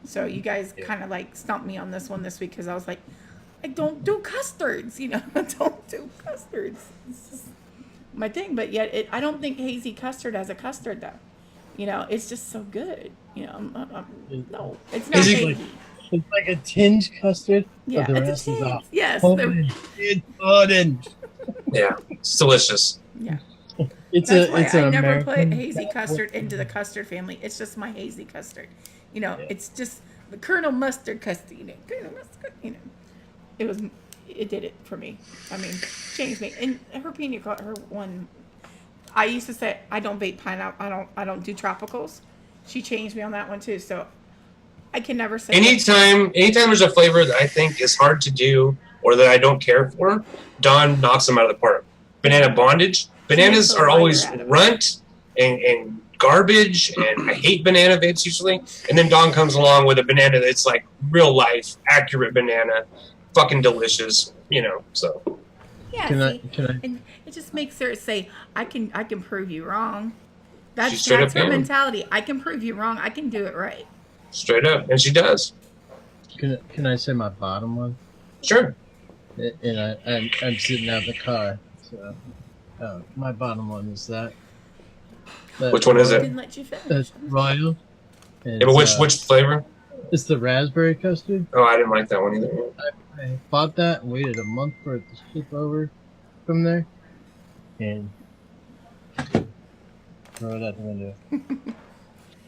So you guys kind of like stumped me on this one this week, because I was like, I don't do custards. I don't do custards. It's just my thing. But yet I don't think hazy custard has a custard though. You know, it's just so good. You know, no, it's Is not it bakey. like- It's like a tinge custard, Yeah, but the it's rest a is tinge. off. Yes, It's pudding. Yeah, it's delicious. yeah. It's That's a why it's I an never American put hazy California- custard into the custard family. It's just my hazy custard. You know, Yeah. it's just the Colonel Mustard custard. You know, Colonel Mustard. You know, it did it for me. I mean, changed me. And her pina colada, her one. I used to say I don't vape pineapple. I don't do tropicals. She changed me on that one too. So I can never say. Anytime there's a flavor that I think is hard to do or that I don't care for, Dawn knocks them out of the park. Banana bondage. Bananas makes a are always lighter out of it. runt and garbage, and I hate banana vapes usually. And then Dawn comes along with a banana that's like real life, accurate banana, fucking delicious, you know. So Yeah, Can I- see, can I- and it just makes her say, "I can prove you wrong." She straight That's up her can. mentality. I can prove you wrong. I can do it right. straight up, and she does. Can I say my bottom one? Sure. And I'm sitting out in the car. So my bottom one is that. Which one is I it? didn't let you finish. That's royal. Yeah, but which flavor? It's the raspberry custard. Oh, I didn't like that one either. I bought that and waited a month for it to ship over from there, and throw it out the window.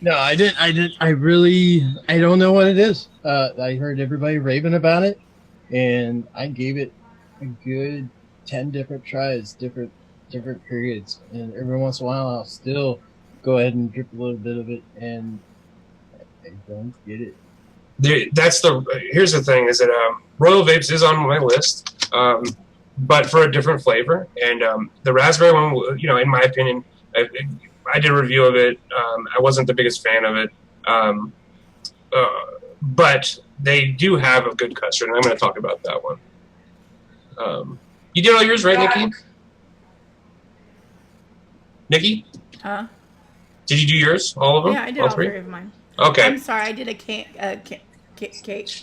No, I didn't. I don't know what it is. I heard everybody raving about it, and I gave it a good 10 different tries, different periods, and every once in a while I'll still go ahead and drip a little bit of it, and I don't get it. Here's the thing: is that Royal Vapes is on my list, but for a different flavor. And the raspberry one, you know, in my opinion, I did a review of it. I wasn't the biggest fan of it, but they do have a good custard, and I'm going to talk about that one. You did all yours, right, Nikki? Nikki, Huh? did you do yours? All of them? Yeah, I did all three of mine. Okay. I'm sorry, I did a cake.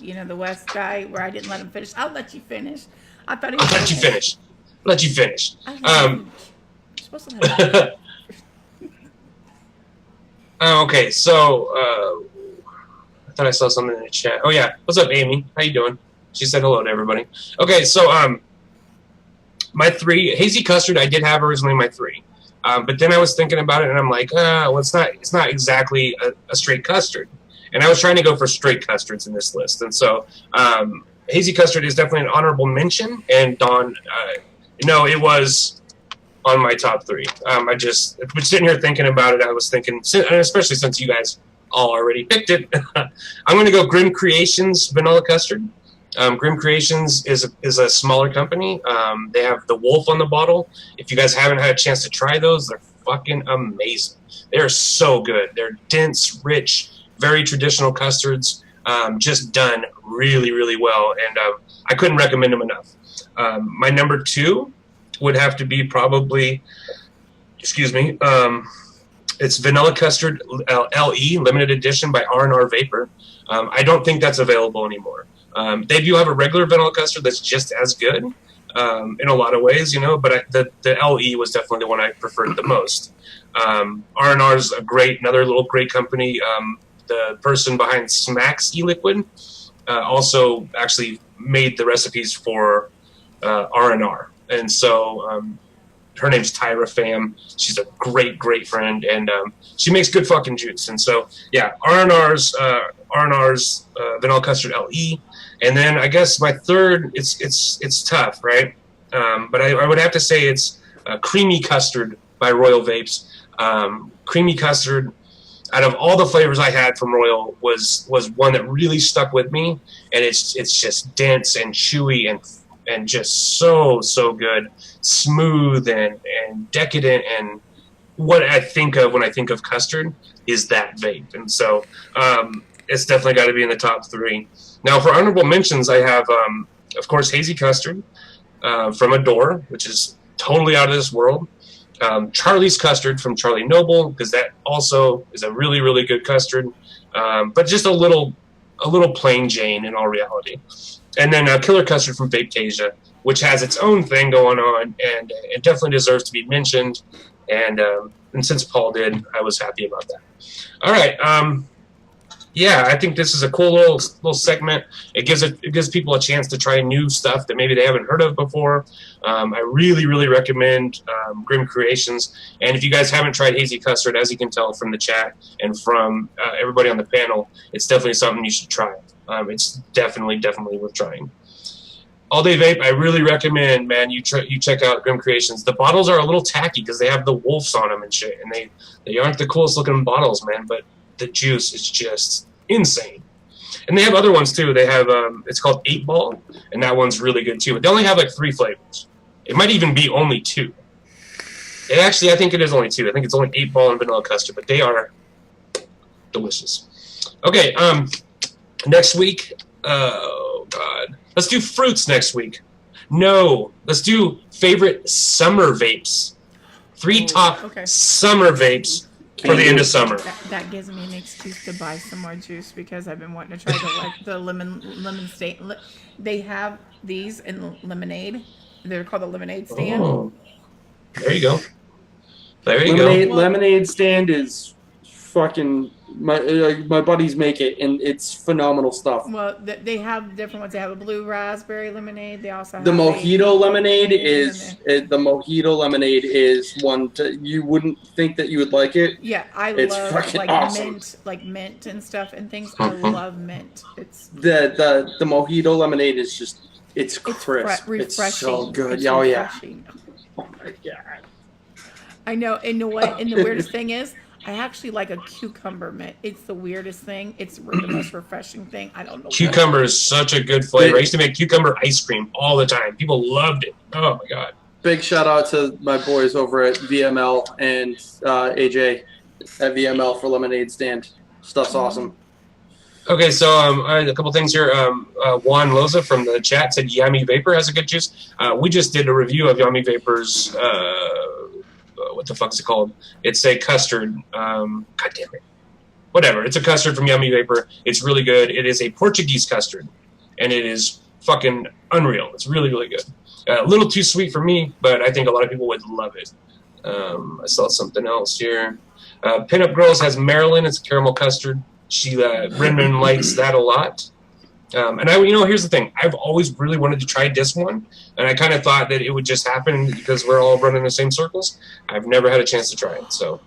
You know, the West guy where I didn't let him finish. I'll let you finish. I thought he was. I'll let you finish. Let you finish. You're supposed to let him. Okay, so I thought I saw something in the chat. Oh yeah, what's up, Amy? How you doing? She said hello to everybody. Okay, so my three hazy custard I did have originally my three, but then I was thinking about it and I'm like, well, it's not exactly a straight custard, and I was trying to go for straight custards in this list, and so hazy custard is definitely an honorable mention. And Dawn, no, it was on my top three. I just was sitting here thinking about it. I was thinking, and especially since you guys all already picked it, I'm going to go Grim Creations Vanilla Custard. Grim Creations is a smaller company. They have the wolf on the bottle. If you guys haven't had a chance to try those, they're fucking amazing. They're so good. They're dense, rich, very traditional custards, just done really, really well. And I couldn't recommend them enough. My number two would have to be probably, excuse me, it's Vanilla Custard LE, limited edition by R&R Vapor. I don't think that's available anymore. They do have a regular vanilla custard that's just as good in a lot of ways, you know, but the LE was definitely the one I preferred the most. R&R is another little great company. The person behind Smacks e-liquid also actually made the recipes for R&R. And so her name's Tyra Pham. She's a great friend, and she makes good fucking juice. And so, yeah, R&R's Vanilla Custard LE. And then I guess my third, it's tough, right? But I would have to say it's Creamy Custard by Royal Vapes. Creamy Custard, out of all the flavors I had from Royal, was one that really stuck with me. And it's just dense and chewy and just so good, smooth and decadent, and what I think of when I think of custard is that vape. And so it's definitely got to be in the top three. Now for honorable mentions, I have of course Hazy Custard from Adore, which is totally out of this world. Charlie's Custard from Charlie Noble, because that also is a really good custard, but just a little plain Jane in all reality. And then Killer Custard from Vapetasia, which has its own thing going on, and it definitely deserves to be mentioned. And and since Paul did, I was happy about that. All right. Yeah, I think this is a cool little segment. It gives people a chance to try new stuff that maybe they haven't heard of before. I really recommend Grim Creations. And if you guys haven't tried Hazy Custard, as you can tell from the chat and from everybody on the panel, it's definitely something you should try. It's definitely worth trying. All Day Vape, I really recommend, man. You check out Grim Creations. The bottles are a little tacky because they have the wolves on them and shit, and they aren't the coolest looking bottles, man. But the juice is just insane. And they have other ones too. They have it's called 8 Ball, and that one's really good too. But they only have like 3 flavors. It might even be only 2. Actually, I think it is only 2. I think it's only 8 Ball and vanilla custard, but they are delicious. Okay, next week. Oh God, let's do fruits next week. No, let's do favorite summer vapes. 3 top summer vapes for the end of summer. That gives me an excuse to buy some more juice because I've been wanting to try the lemon stand. They have these in lemonade. They're called the lemonade stand. Oh, there you go. There you go. Lemonade stand is fucking my buddies make it, and it's phenomenal stuff. Well, they have different ones. They have a blue raspberry lemonade. They also have the mojito lemonade is one you wouldn't think that you would like it. Yeah, it's love fucking like awesome. mint and stuff and things. I love mint. It's the mojito lemonade is just it's crisp. Refreshing. It's so good. It's refreshing. Oh my god. I know. And you know what? And the weirdest thing is, I actually like a cucumber mint. It's the weirdest thing. It's the most refreshing thing. I don't know. Cucumber is such a good flavor. I used to make cucumber ice cream all the time. People loved it. Oh my god. Big shout out to my boys over at VML and AJ at VML for Lemonade Stand. Stuff's awesome. Okay, so a couple things here. Juan Loza from the chat said Yummy Vapor has a good juice. We just did a review of Yummy Vapor's what the fuck is it called? It's a custard. God damn it. Whatever. It's a custard from Yummy Vapor. It's really good. It is a Portuguese custard, and it is fucking unreal. It's really good. A little too sweet for me, but I think a lot of people would love it. I saw something else here. Pinup Girls has Maryland. It's a caramel custard. She Brendan likes that a lot. And here's the thing. I've always really wanted to try this one, and I kind of thought that it would just happen because we're all running the same circles. I've never had a chance to try it, so.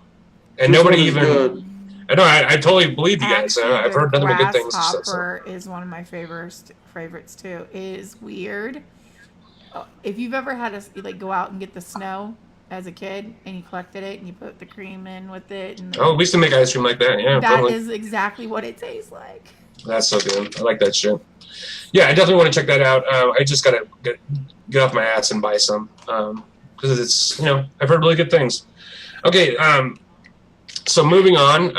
And this nobody even. Good. I know. I totally believe you guys. I've heard nothing but good things. Grasshopper is one of my favorites too. It is weird. If you've ever had to go out and get the snow as a kid and you collected it and you put the cream in with it. And we used to make ice cream like that. Yeah, that is exactly what it tastes like. That's so good. I like that shit. Yeah, I definitely want to check that out. I just gotta get off my ass and buy some because it's I've heard really good things. Okay, so moving on.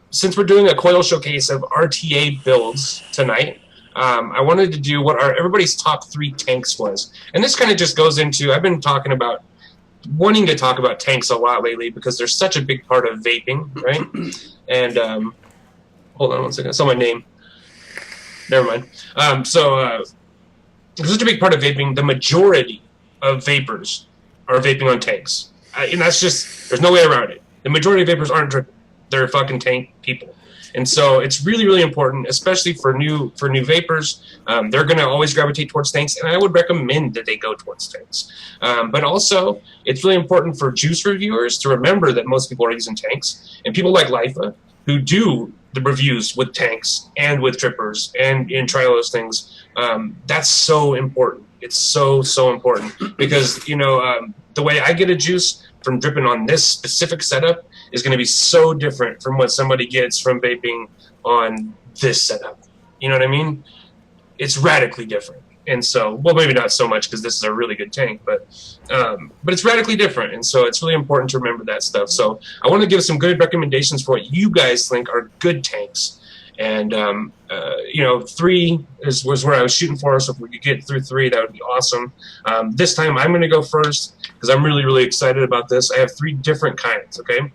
Since we're doing a coil showcase of RTA builds tonight, I wanted to do what everybody's top 3 tanks was, and this kind of just goes into I've been wanting to talk about tanks a lot lately because they're such a big part of vaping, right? And hold on one second. I saw my name. Never mind. It's such a big part of vaping. The majority of vapors are vaping on tanks. And that's just, there's no way around it. The majority of vapors aren't dripping. They're fucking tank people. And so it's really important, especially for new vapors. They're going to always gravitate towards tanks, and I would recommend that they go towards tanks. But also, it's really important for juice reviewers to remember that most people are using tanks, and people like Lifa, who do the reviews with tanks and with trippers and try all those things. That's so important. It's so important because the way I get a juice from dripping on this specific setup is going to be so different from what somebody gets from vaping on this setup. You know what I mean? It's radically different. And so, well, maybe not so much because this is a really good tank, but it's radically different. And so it's really important to remember that stuff. So I want to give some good recommendations for what you guys think are good tanks. And, 3 was where I was shooting for. So if we could get through 3, that would be awesome. This time I'm going to go first because I'm really excited about this. I have 3 different kinds, okay?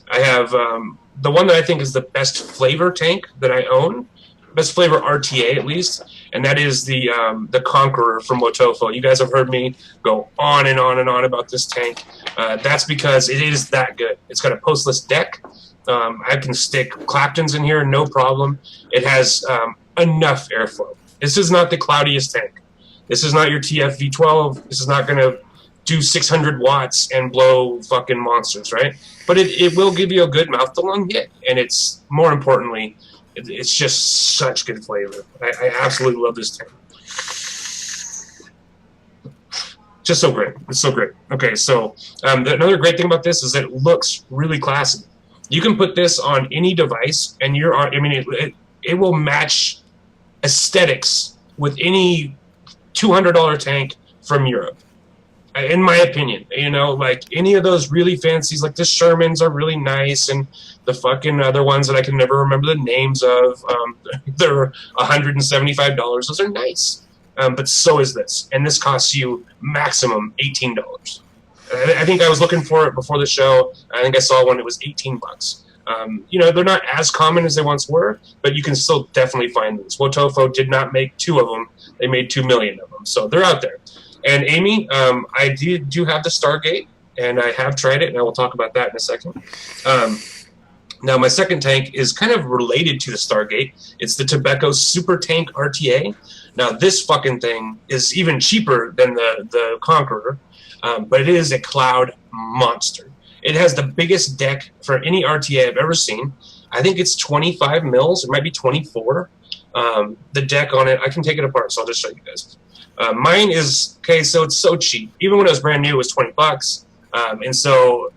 I have the one that I think is the best flavor tank that I own, best flavor RTA at least, and that is the Conqueror from Motofo. You guys have heard me go on and on and on about this tank. That's because it is that good. It's got a postless deck. I can stick Claptons in here, no problem. It has enough airflow. This is not the cloudiest tank. This is not your TF V12. This is not going to do 600 watts and blow fucking monsters, right? But it will give you a good mouth-to-lung hit, and it's, more importantly, it's just such good flavor. I absolutely love this tank. Just so great. It's so great. Okay, so another great thing about this is that it looks really classy. You can put this on any device, and it will match aesthetics with any $200 tank from Europe. In my opinion, you know, like any of those really fancies, like the Shermans are really nice, and the fucking other ones that I can never remember the names of, they're $175. Those are nice, but so is this, and this costs you maximum $18. I think I was looking for it before the show. I think I saw one that was 18 bucks. You know, they're not as common as they once were, but you can still definitely find these. Motofo did not make 2 of them; they made 2 million of them, so they're out there. And Amy, I do have the Stargate, and I have tried it, and I will talk about that in a second. Now, my second tank is kind of related to the Stargate. It's the Tobacco Super Tank RTA. Now, this fucking thing is even cheaper than the Conqueror, but it is a cloud monster. It has the biggest deck for any RTA I've ever seen. I think it's 25 mils. It might be 24. The deck on it, I can take it apart, so I'll just show you guys. Mine is, okay, so it's so cheap. Even when it was brand new, it was 20 bucks. And so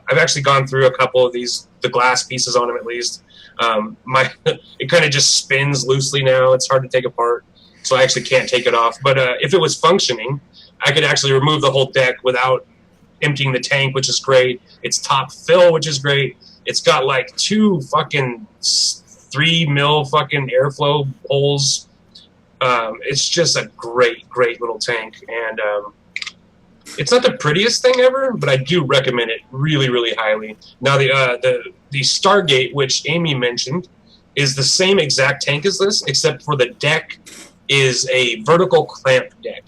I've actually gone through a couple of these, the glass pieces on them at least. It kind of just spins loosely now. It's hard to take apart, so I actually can't take it off. But if it was functioning, I could actually remove the whole deck without emptying the tank, which is great. It's top fill, which is great. It's got like 2 fucking 3 mil fucking airflow holes. It's just a great little tank, and it's not the prettiest thing ever, but I do recommend it really highly. Now the Stargate, which Amy mentioned, is the same exact tank as this, except for the deck is a vertical clamp deck,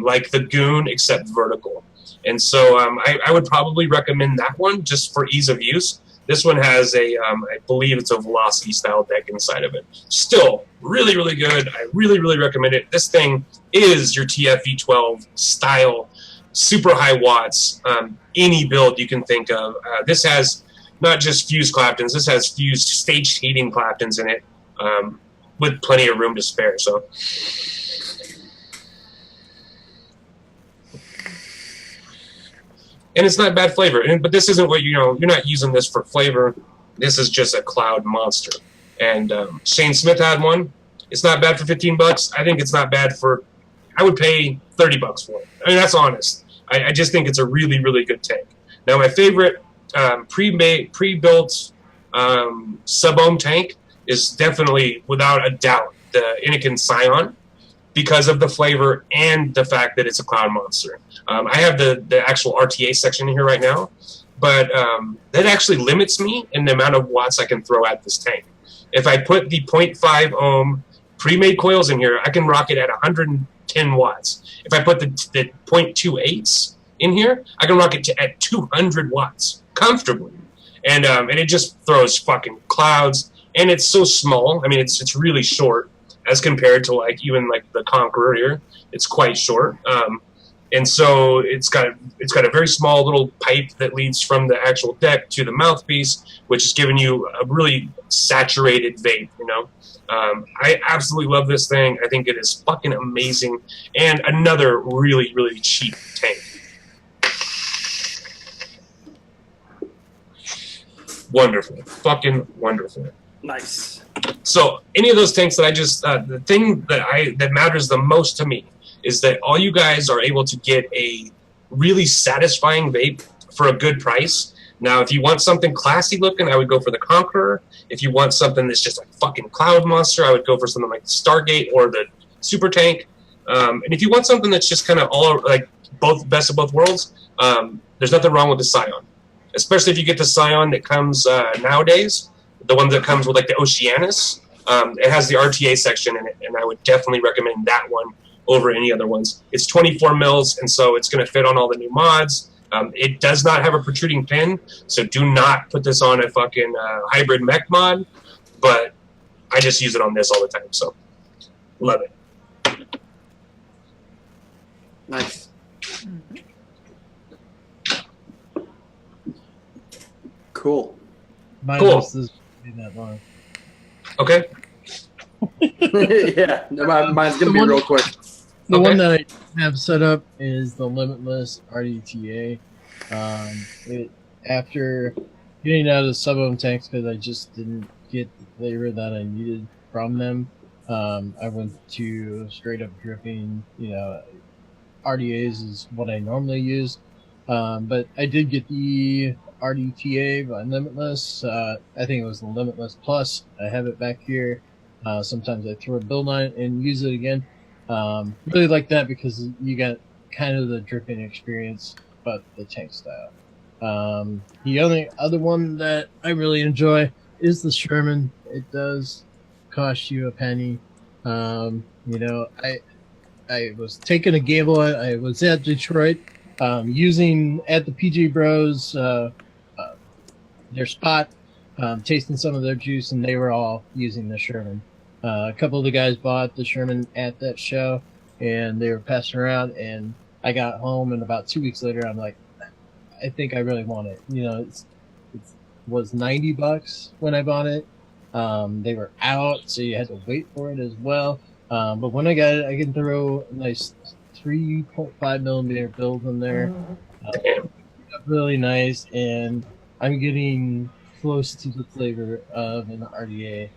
like the Goon, except vertical. And so I would probably recommend that one just for ease of use. This one has a, I believe it's a Velocity style deck inside of it. Still, really good. I really recommend it. This thing is your TF V12 style, super high watts, any build you can think of. This has not just fused Claptons, this has fused staged heating Claptons in it, with plenty of room to spare. So. And it's not bad flavor, but this isn't what, you know, you're not using this for flavor. This is just a cloud monster. And Shane Smith had one. It's not bad for 15 bucks. I think it's not bad for, I would pay 30 bucks for it. I mean, that's honest. I just think it's a really good tank. Now, my favorite pre-built sub-ohm tank is definitely, without a doubt, the Inikin Scion, because of the flavor and the fact that it's a cloud monster. I have the actual RTA section in here right now, but that actually limits me in the amount of watts I can throw at this tank. If I put the 0.5 ohm pre-made coils in here, I can rock it at 110 watts. If I put the 0.28s in here, I can rock it at 200 watts comfortably. And it just throws fucking clouds, and it's so small. I mean, it's really short as compared to like even like the Conqueror here. It's quite short. And so it's got a very small little pipe that leads from the actual deck to the mouthpiece, which is giving you a really saturated vape, you know. I absolutely love this thing. I think it is fucking amazing, and another really cheap tank. Wonderful, fucking wonderful. Nice. So any of those tanks that I just, the thing that matters the most to me is that all you guys are able to get a really satisfying vape for a good price. Now, if you want something classy looking, I would go for the Conqueror. If you want something that's just a fucking cloud monster, I would go for something like the Stargate or the Super Tank. And if you want something that's just kind of all like both best of both worlds, there's nothing wrong with the Scion. Especially if you get the Scion that comes nowadays, the one that comes with like the Oceanus. It has the RTA section in it, and I would definitely recommend that one over any other ones. It's 24 mils, and so it's going to fit on all the new mods. It does not have a protruding pin, so do not put this on a fucking hybrid mech mod, but I just use it on this all the time, so love it. Nice. Cool. Mine Cool. was this be that long. Okay. Yeah, mine's gonna be real quick. The Okay. one that I have set up is the Limitless RTA. After getting out of the sub-ohm tanks because I just didn't get the flavor that I needed from them, I went to straight up dripping. RDAs is what I normally use, but I did get the RDTA by Limitless. I think it was the Limitless Plus. I have it back here. Sometimes I throw a build on it and use it again. Really like that because you got kind of the dripping experience, but the tank style. The only other one that I really enjoy is the Sherman. It does cost you a penny. I was taking a gamble. I was at Detroit, using at the PG Bros their spot, tasting some of their juice, and they were all using the Sherman. A couple of the guys bought the Sherman at that show, and they were passing around. And I got home, and about 2 weeks later, I'm like, I think I really want it. It was $90 when I bought it. They were out, so you had to wait for it as well. But when I got it, I can throw a nice 3.5 millimeter build in there. Really nice, and I'm getting close to the flavor of an RDA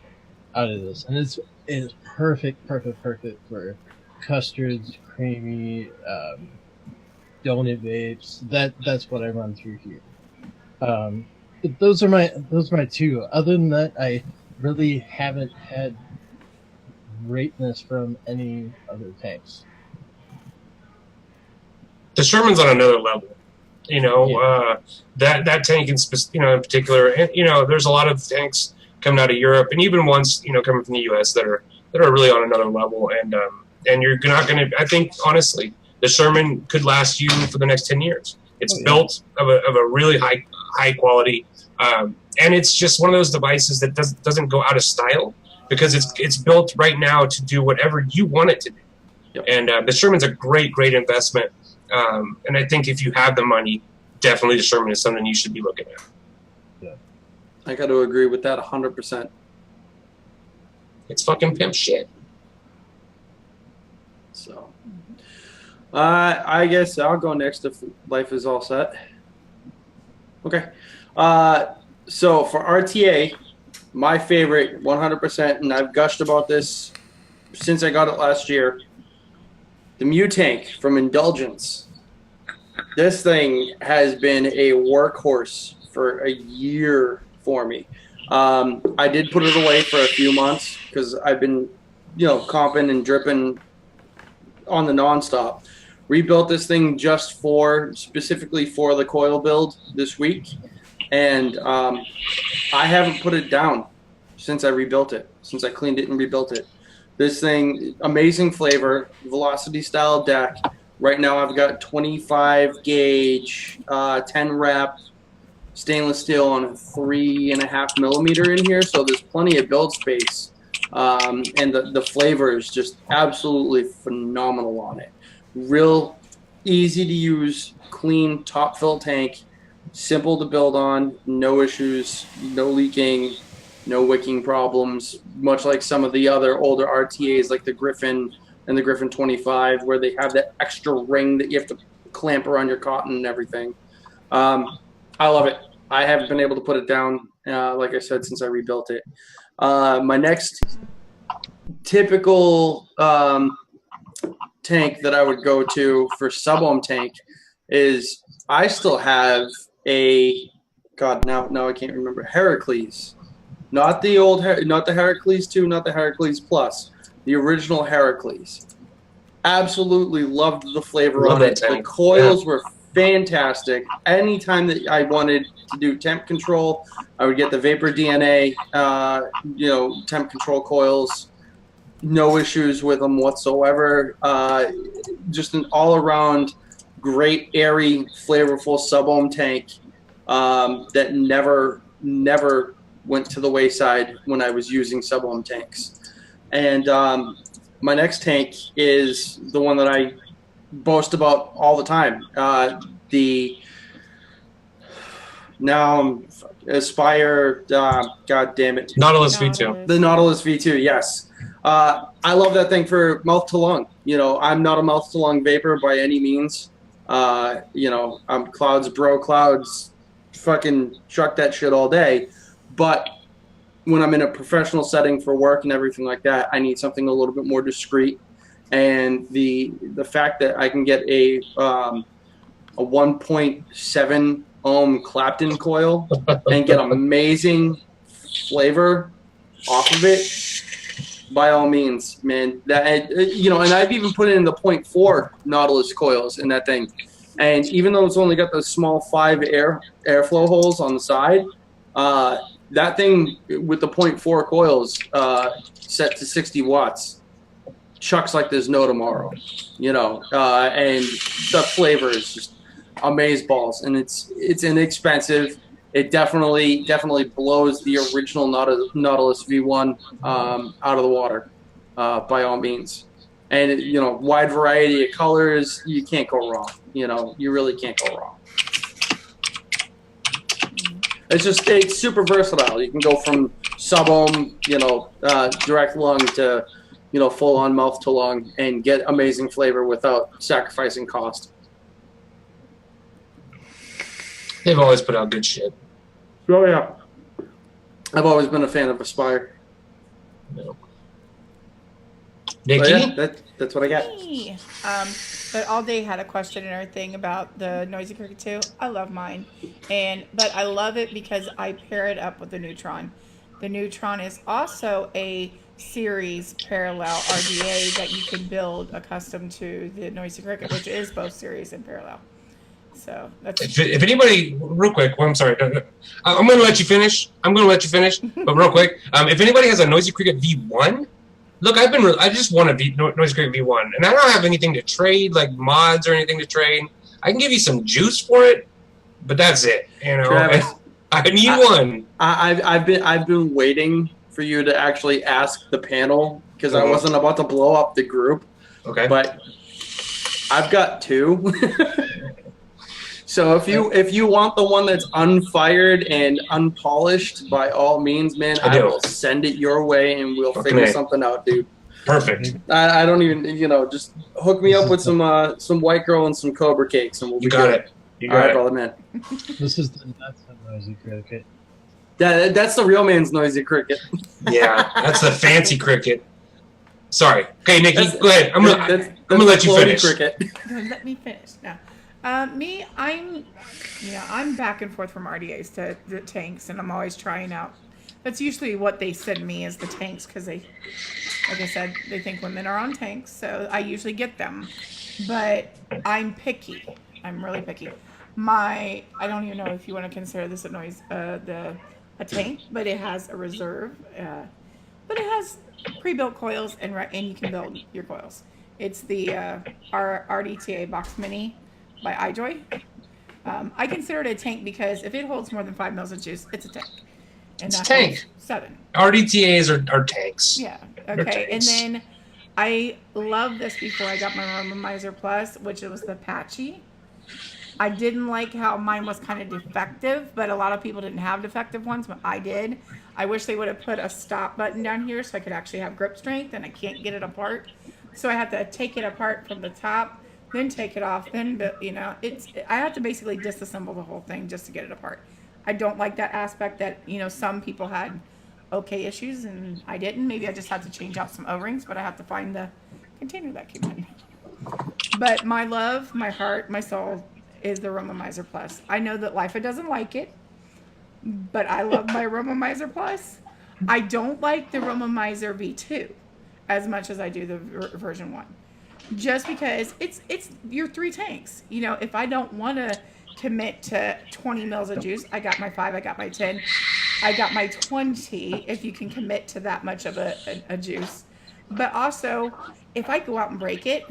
out of this. And it's perfect for custards, creamy, donut vapes. That's what I run through here. But those are my two. Other than that, I really haven't had greatness from any other tanks. The Sherman's on another level. That tank in particular, and there's a lot of tanks coming out of Europe and even ones coming from the US that are really on another level, and you're not going to, I think honestly, the Sherman could last you for the next 10 years. It's built of a really high quality, and it's just one of those devices that doesn't go out of style because it's built right now to do whatever you want it to do. Yep. And the Sherman's a great investment, and I think if you have the money, definitely the Sherman is something you should be looking at. Yeah, I got to agree with that 100%. It's fucking pimp shit. So, I guess I'll go next if life is all set. Okay. So for RTA, my favorite 100%, and I've gushed about this since I got it last year, the Mutank from Indulgence. This thing has been a workhorse for a year for me. I did put it away for a few months because I've been, comping and dripping on the nonstop. Rebuilt this thing just specifically for the coil build this week, and I haven't put it down since I rebuilt it, since I cleaned it and rebuilt it. This thing, amazing flavor, velocity style deck. Right now I've got 25 gauge, 10 rep stainless steel on a 3.5 millimeter in here, so there's plenty of build space. And the flavor is just absolutely phenomenal on it. Real easy to use, clean top fill tank, simple to build on, no issues, no leaking, no wicking problems, much like some of the other older RTAs like the Griffin and the Griffin 25, where they have that extra ring that you have to clamp around your cotton and everything. I love it. I haven't been able to put it down, like I said, since I rebuilt it. My next typical tank that I would go to for sub-ohm tank is I still have a, God, now I can't remember, Heracles. Not the old, not the Heracles 2, not the Heracles Plus, the original Heracles. Absolutely loved the flavor on it. The coils were fantastic. Anytime that I wanted to do temp control, I would get the Vapor DNA, temp control coils. No issues with them whatsoever. Just an all-around great, airy, flavorful sub-ohm tank that never went to the wayside when I was using sub-ohm tanks. And my next tank is the one that I boast about all the time. The now Aspire, God damn it, Nautilus V2. the Nautilus V2. Yes, I love that thing for mouth to lung. I'm not a mouth to lung vapor by any means. I'm clouds, bro, clouds, fucking chuck that shit all day. But when I'm in a professional setting for work and everything like that, I need something a little bit more discreet. And the fact that I can get a 1.7 ohm Clapton coil and get amazing flavor off of it, by all means, man. That and I've even put it in the 0.4 Nautilus coils in that thing. And even though it's only got those small 5 airflow holes on the side, that thing with the 0.4 coils set to 60 watts chucks like there's no tomorrow, and the flavor is just amazeballs, and it's inexpensive. It definitely blows the original Nautilus V1 out of the water, by all means. And wide variety of colors, you can't go wrong. You really can't go wrong. It's super versatile. You can go from sub-ohm, direct lung to full on mouth to lung and get amazing flavor without sacrificing cost. They've always put out good shit. Oh yeah, I've always been a fan of Aspire. No. But Nikki? yeah, that's what I got. Hey. But all day had a question and everything about the Noisy Cricket 2. I love mine, but I love it because I pair it up with the Neutron. The Neutron is also a series parallel RTA that you can build accustomed to the Noisy Cricket, which is both series and parallel. So that's If anybody, real quick, I'm sorry, I'm going to let you finish. But real quick, if anybody has a Noisy Cricket V1, look, I just want a Noisy Cricket V1, and I don't have anything to trade, like mods or anything to trade. I can give you some juice for it, but that's it. Travis, I need one. I've been waiting for you to actually ask the panel because I wasn't about to blow up the group. Okay. But I've got 2. So if you want the one that's unfired and unpolished, by all means, man, I will send it your way and we'll figure something out, dude. Perfect. I don't even, just hook me up with some White Girl and some Cobra cakes and we'll be good. You all got right, it. brother, man. This is the nuts and Noisy Cricket. That's the real man's Noisy Cricket. Yeah, that's the fancy cricket. Sorry. Okay, Nikki, go ahead. I'm gonna let you finish. Cricket. Let me finish now. Me, I'm back and forth from RDAs to the tanks, and I'm always trying out. That's usually what they send me is the tanks because they, like I said, they think women are on tanks, so I usually get them. But I'm picky. I'm really picky. I don't even know if you want to consider this a tank, but it has a reserve. But it has pre-built coils, and you can build your coils. It's the RTA Box Mini by iJoy. I consider it a tank because if it holds more than 5 mils of juice, it's a tank. And It's a that tank. holds 7. RDTAs are tanks. Yeah. They're Okay. And tanks. then I love this before I got my Romomizer Plus, which was the patchy. I didn't like how mine was kind of defective, but a lot of people didn't have defective ones, but I did. I wish they would have put a stop button down here so I could actually have grip strength, and I can't get it apart. So I have to take it apart from the top, then take it off, then, I have to basically disassemble the whole thing just to get it apart. I don't like that aspect that, some people had okay issues and I didn't. Maybe I just had to change out some O-rings, but I have to find the container that came in. But my love, my heart, my soul is the Romomizer Plus. I know that Lifa doesn't like it, but I love my Romomizer Plus. I don't like the Romomizer V2 as much as I do the version 1. just because it's your 3 tanks. You know, if I don't want to commit to 20 mils of juice, I got my 5, I got my 10, I got my 20. If you can commit to that much of a juice, but also if I go out and break it,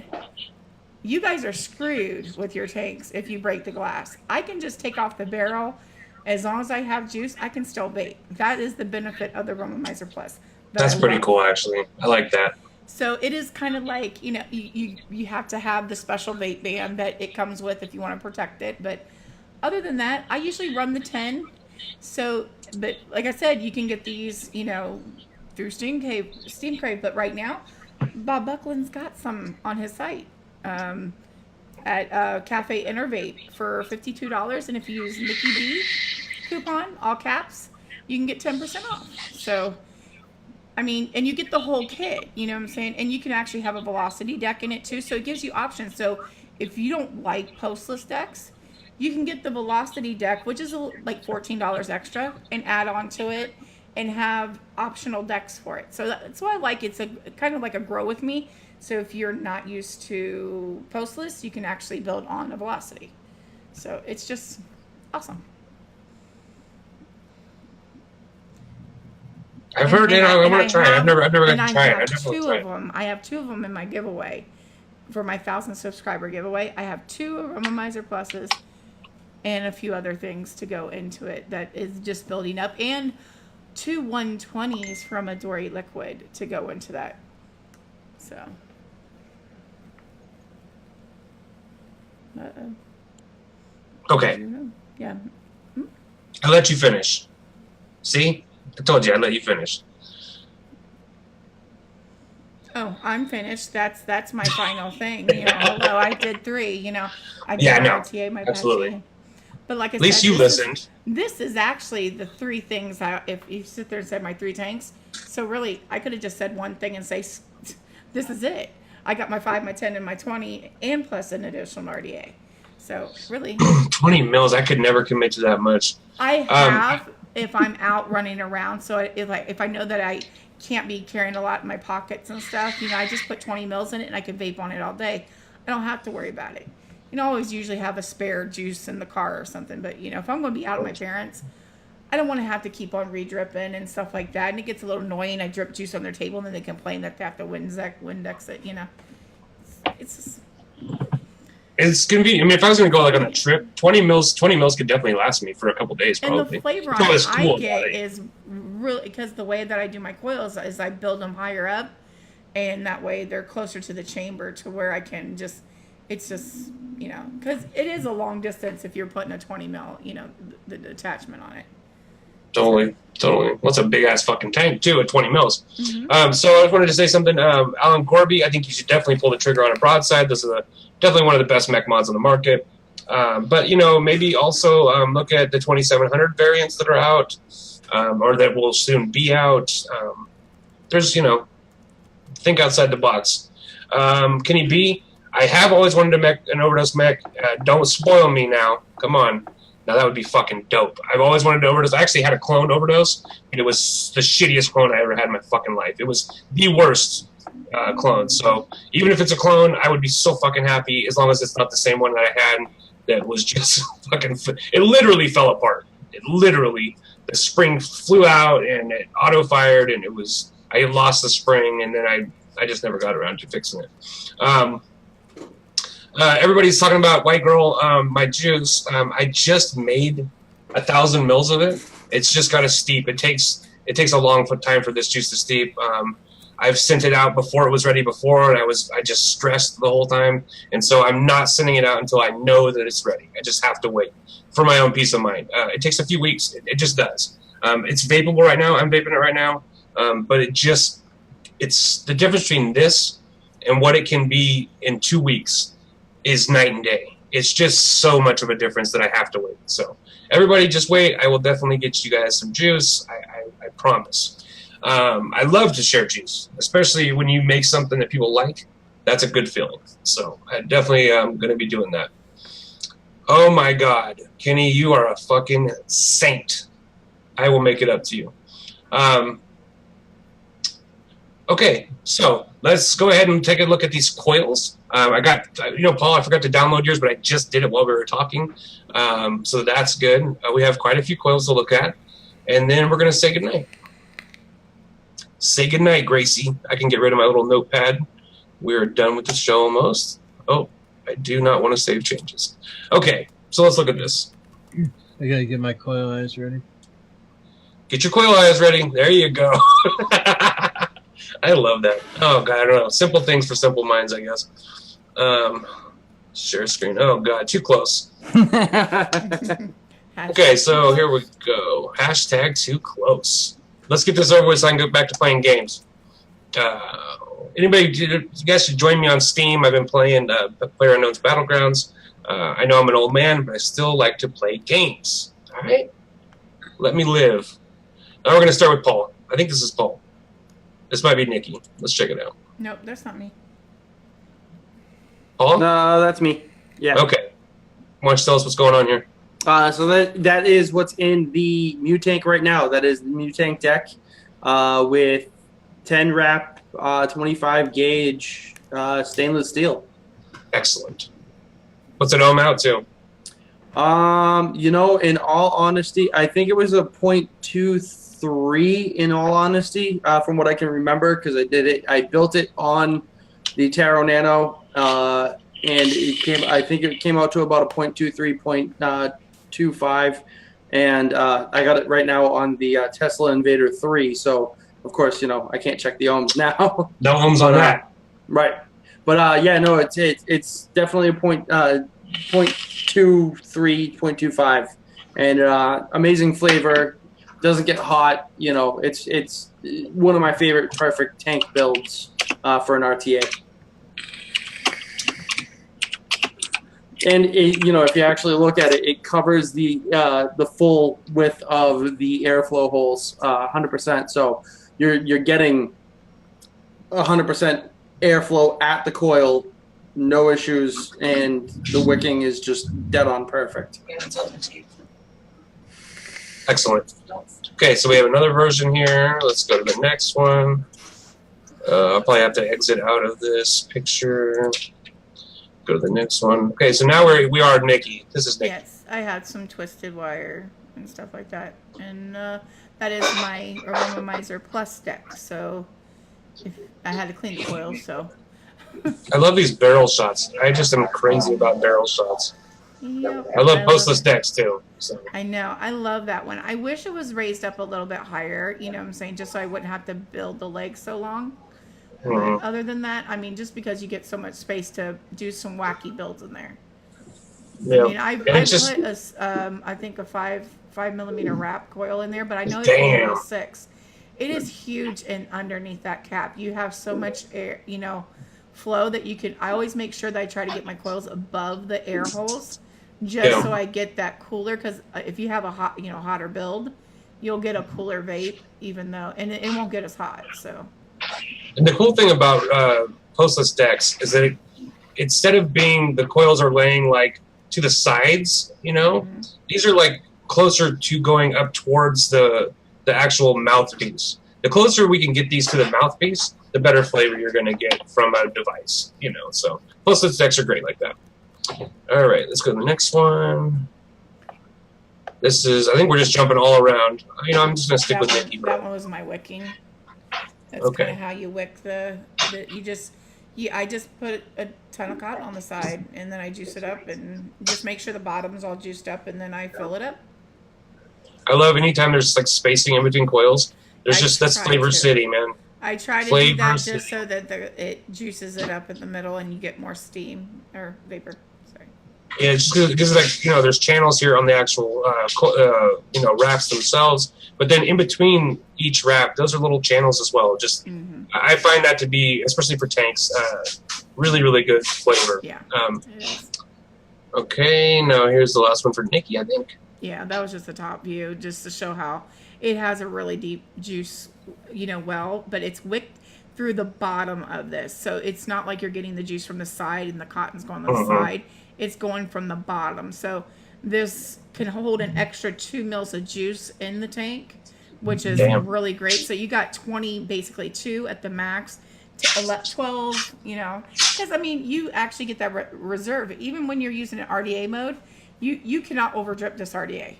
you guys are screwed with your tanks if you break the glass. I can just take off the barrel. As long as I have juice, I can still vape. That is the benefit of the Romomizer Plus. That's pretty cool, actually. I like that. So it is kind of like, you know, you have to have the special vape band that it comes with if you want to protect it. But other than that, I usually run the 10. So, but like I said, you can get these, you know, through Steam Crave. But right now, Bob Buckland's got some on his site. At Cafe Innervape for $52, and if you use Nikki B coupon, all caps, you can get 10% off. So, I mean, and you get the whole kit, you know what I'm saying? And you can actually have a velocity deck in it too, so it gives you options. So, if you don't like postless decks, you can get the velocity deck, which is like $14 extra, and add on to it and have optional decks for it. So that's why I like it's a kind of like a grow with me. So if you're not used to postless, you can actually build on a velocity. So it's just awesome. I've heard it. I want to try it. I've never got to try it. I have two of them. I have 2 of them in my giveaway for my 1,000 subscriber giveaway. I have 2 Romomizer Pluses and a few other things to go into it that is just building up, and 2 120s from a Dory Liquid to go into that. So. Okay. Yeah. I'll let you finish. See? I told you I'd let you finish. Oh, I'm finished. That's my final thing. You know, although I did 3, you know. I did RTA, my absolutely. patchy. But like I said, at least you listened. This is actually the 3 things. If you sit there and said my 3 tanks, so really I could have just said one thing and say, this is it. I got my 5, my 10, and my 20, and plus an additional RTA. So really, 20 mils. I could never commit to that much. I have if I'm out running around. So if I know that I can't be carrying a lot in my pockets and stuff, you know, I just put 20 mils in it and I can vape on it all day. I don't have to worry about it. You know, I always usually have a spare juice in the car or something. But you know, if I'm going to be out with my parents, I don't want to have to keep on re-dripping and stuff like that. And it gets a little annoying. I drip juice on their table and then they complain that they have to Windex it, you know. It's just... It's convenient. I mean, if I was going to go like on a trip, 20 mils could definitely last me for a couple days, probably. And the flavor on it I get is really, because the way that I do my coils is I build them higher up, and that way they're closer to the chamber to where I can just, it's just, you know, because it is a long distance if you're putting a 20 mil, you know, the attachment on it. Totally. What's a big ass fucking tank too at 20 mils? Mm-hmm. So I just wanted to say something. Alan Corby, I think you should definitely pull the trigger on a broadside. This is definitely one of the best mech mods on the market. But you know, maybe also look at the 2700 variants that are out, or that will soon be out. There's, you know, think outside the box. Kenny B, I have always wanted to make an overdose mech. Don't spoil me now. Come on. Now that would be fucking dope. I've always wanted to overdose. I actually had a clone overdose, and it was the shittiest clone I ever had in my fucking life. It was the worst clone. So even if it's a clone, I would be so fucking happy as long as it's not the same one that I had that was just fucking... It literally fell apart. It literally... The spring flew out, and it auto-fired, and it was... I lost the spring, and then I just never got around to fixing it. Everybody's talking about White Girl, my juice. I just made 1,000 mils of it. It's just got to steep. It takes a long time for this juice to steep. I've sent it out before it was ready before, and I just stressed the whole time. And so I'm not sending it out until I know that it's ready. I just have to wait for my own peace of mind. It takes a few weeks. It just does. It's vapable right now. I'm vaping it right now. But it's the difference between this and what it can be in 2 weeks is night and day. It's just so much of a difference that I have to wait. So everybody just wait. I will definitely get you guys some juice. I promise. I love to share juice, especially when you make something that people like. That's a good feeling. So I definitely am going to be doing that. Oh my God, Kenny, you are a fucking saint. I will make it up to you. Okay, so let's go ahead and take a look at these coils. I got, Paul, I forgot to download yours, but I just did it while we were talking. So that's good. We have quite a few coils to look at. And then we're going to say goodnight. Say goodnight, Gracie. I can get rid of my little notepad. We're done with the show almost. Oh, I do not want to save changes. Okay, so let's look at this. I gotta get my coil eyes ready. Get your coil eyes ready. There you go. I love that. Oh, God, I don't know. Simple things for simple minds, I guess. Share screen. Oh, God, too close. Okay, so here we go. Hashtag too close. Let's get this over with so I can go back to playing games. You guys should join me on Steam. I've been playing PlayerUnknown's Battlegrounds. I know I'm an old man, but I still like to play games. All right? Let me live. Now we're going to start with Paul. I think this is Paul. This might be Nikki. Let's check it out. Nope, that's not me. Paul? No, that's me. Yeah. Okay. Why don't you tell us what's going on here? So that is what's in the Mutank right now. That is the Mutank deck with 10 wrap, 25 gauge stainless steel. Excellent. What's an ohm out to? In all honesty, I think it was a 0.23 in all honesty, from what I can remember, because I built it on the Taro Nano, and I think it came out to about a 0.23, 0.25, and I got it right now on the Tesla Invader 3, so of course, I can't check the ohms now. No ohms on that. Right. But it's definitely a 0.23, 0.25, and amazing flavor. Doesn't get hot. It's one of my favorite perfect tank builds for an RTA. And if you actually look at it, it covers the full width of the airflow holes 100%. So you're getting 100% airflow at the coil, no issues, and the wicking is just dead on perfect. Excellent. Okay, so we have another version here. Let's go to the next one. I'll probably have to exit out of this picture. Go to the next one. Okay, so now we are Nikki. This is Nikki. Yes, I had some twisted wire and stuff like that, and that is my Aromomizer Plus deck. So I had to clean the coil, so. I love these barrel shots. I just am crazy about barrel shots. Yep, I love postless decks too. So. I know. I love that one. I wish it was raised up a little bit higher, you know what I'm saying, just so I wouldn't have to build the legs so long. Mm-hmm. But other than that, I mean, just because you get so much space to do some wacky builds in there. Yeah. I mean, I put I think a 5mm wrap coil in there, but I know it's a 6. It is huge, and underneath that cap, you have so much air, flow that you can. I always make sure that I try to get my coils above the air holes, just so I get that cooler. Because if you have a hotter build, you'll get a cooler vape, even though, and it won't get as hot. So. And the cool thing about postless decks is that instead of being the coils are laying like to the sides, Mm-hmm. these are like closer to going up towards the actual mouthpiece. The closer we can get these to the mouthpiece, the better flavor you're going to get from a device, So postless decks are great like that. All right, let's go to the next one. This is, I think we're just jumping all around. I'm just going to stick with Nikki. That one was my wicking. That's Okay. kind of how you wick I just put a ton of cotton on the side, and then I juice it up, and just make sure the bottom's all juiced up, and then I fill it up. I love anytime there's like spacing in between coils. That's Flavor City, man. I try to do that just so that it juices it up in the middle, and you get more steam or vapor. Sorry. Yeah, just because there's channels here on the actual wraps themselves, but then in between each wrap, those are little channels as well. Just I find that to be, especially for tanks, really really good flavor. Yeah. Okay, now here's the last one for Nikki, I think. Yeah, that was just the top view, just to show how it has a really deep juice, but it's wicked through the bottom of this. So it's not like you're getting the juice from the side and the cotton's going on the side. It's going from the bottom. So this can hold an extra 2 mils of juice in the tank. which is Damn. really great. So you got 20, basically 2 at the max, 12, you know. Because, I mean, you actually get that reserve. Even when you're using an RDA mode, you cannot overdrip this RDA.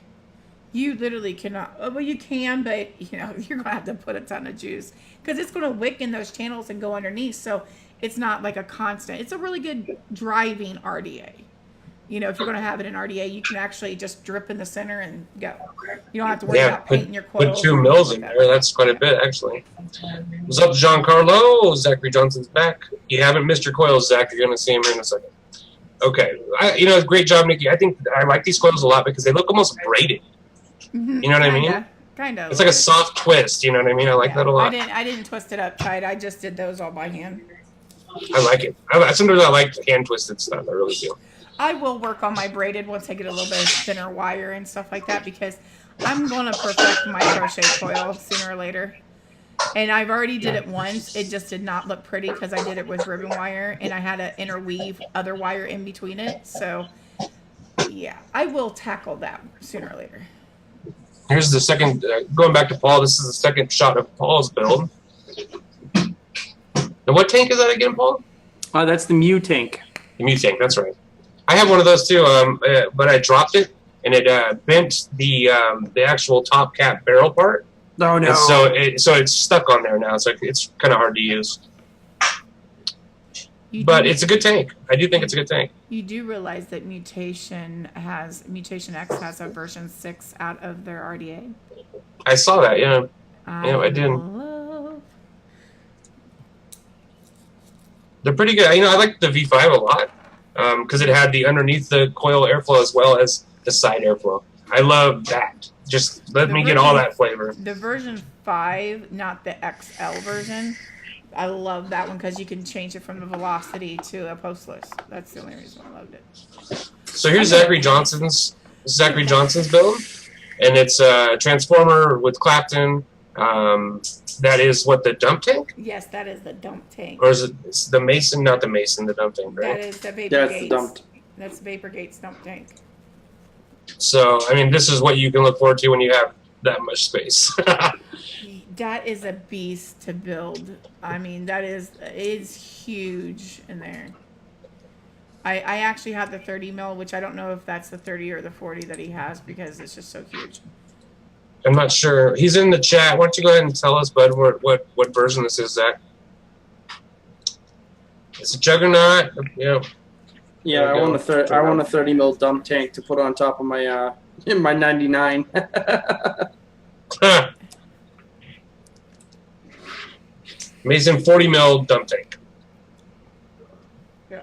You literally cannot. Well, you can, but, you know, you're going to have to put a ton of juice. Because it's going to wick in those channels and go underneath. So it's not like a constant. It's a really good driving RDA. You know, if you're going to have it in RDA, you can actually just drip in the center and go. You don't have to worry about painting your coils. Put 2 mils in there. That's quite a bit, actually. What's up, Giancarlo? Zachary Johnson's back. You haven't missed your coils, Zach. You're going to see him here in a second. Okay. You know, great job, Nikki. I think I like these coils a lot because they look almost braided. Mm-hmm. You know what I mean? Kind of. It's like a soft twist. You know what I mean? I like that a lot. I didn't twist it up tight. I just did those all by hand. I like it. Sometimes I like hand-twisted stuff. I really do. I will work on my braided once I get a little bit of thinner wire and stuff like that because I'm going to perfect my crochet coil sooner or later. And I've already did it once. It just did not look pretty because I did it with ribbon wire and I had to interweave other wire in between it. So, yeah, I will tackle that sooner or later. Here's the second, going back to Paul, this is the second shot of Paul's build. And what tank is that again, Paul? That's the Mew tank. The Mew tank, that's right. I have one of those too, but I dropped it and it bent the actual top cap barrel part. Oh no! And so it's stuck on there now. So it's kind of hard to use. But it's a good tank. I do think it's a good tank. You do realize that Mutation X has a version 6 out of their RDA. I saw that. Yeah. I didn't. They're pretty good. You know, I like the V5 a lot. Because it had the underneath the coil airflow as well as the side airflow. I love that. Just let me get all that flavor. The version 5, not the XL version. I love that one because you can change it from the velocity to a postless. That's the only reason I loved it. So here's Zachary Johnson's build, and it's a transformer with Clapton. That is what, the dump tank? Yes, that is the dump tank. Or is it it's the Mason? Not the Mason, the dump tank, right? That is the Vapor That's Gates. the dump. That's Vapor Gates dump tank. So I mean, this is what you can look forward to when you have that much space. That is a beast to build. I mean, it's huge in there. I actually have the 30 mil, which I don't know if that's the 30 or the 40 that he has because it's just so huge. I'm not sure. He's in the chat. Why don't you go ahead and tell us, bud, what version this is, Zach? It's a Juggernaut. Yeah. Yeah, I want a 30 mil dump tank to put on top of my my 99. Mason 40 mil dump tank. Yeah.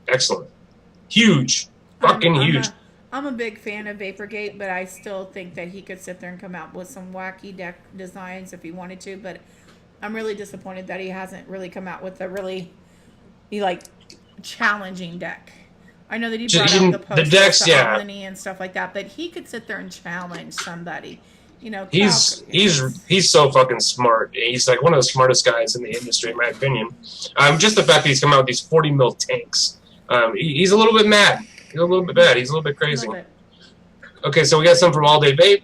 Excellent. Huge. Fucking huge. I'm a big fan of Vaporgate, but I still think that he could sit there and come out with some wacky deck designs if he wanted to. But I'm really disappointed that he hasn't really come out with a really, challenging deck. I know that he brought out the decks, yeah, Omni and stuff like that, but he could sit there and challenge somebody. You know, he's so fucking smart. He's like one of the smartest guys in the industry, in my opinion. Just the fact that he's come out with these 40 mil tanks. He's a little bit mad. He's a little bit bad. He's a little bit crazy. Okay, so we got some from All Day Vape.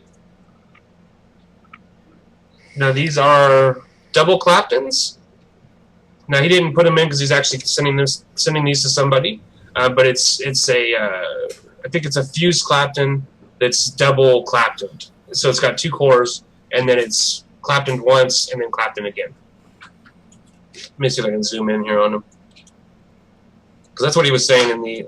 Now these are double Claptons. Now he didn't put them in because he's actually sending these to somebody. But it's a I think it's a fused Clapton that's double Claptoned. So it's got 2 cores, and then it's Claptoned once and then Clapton again. Let me see if I can zoom in here on him, because that's what he was saying in the.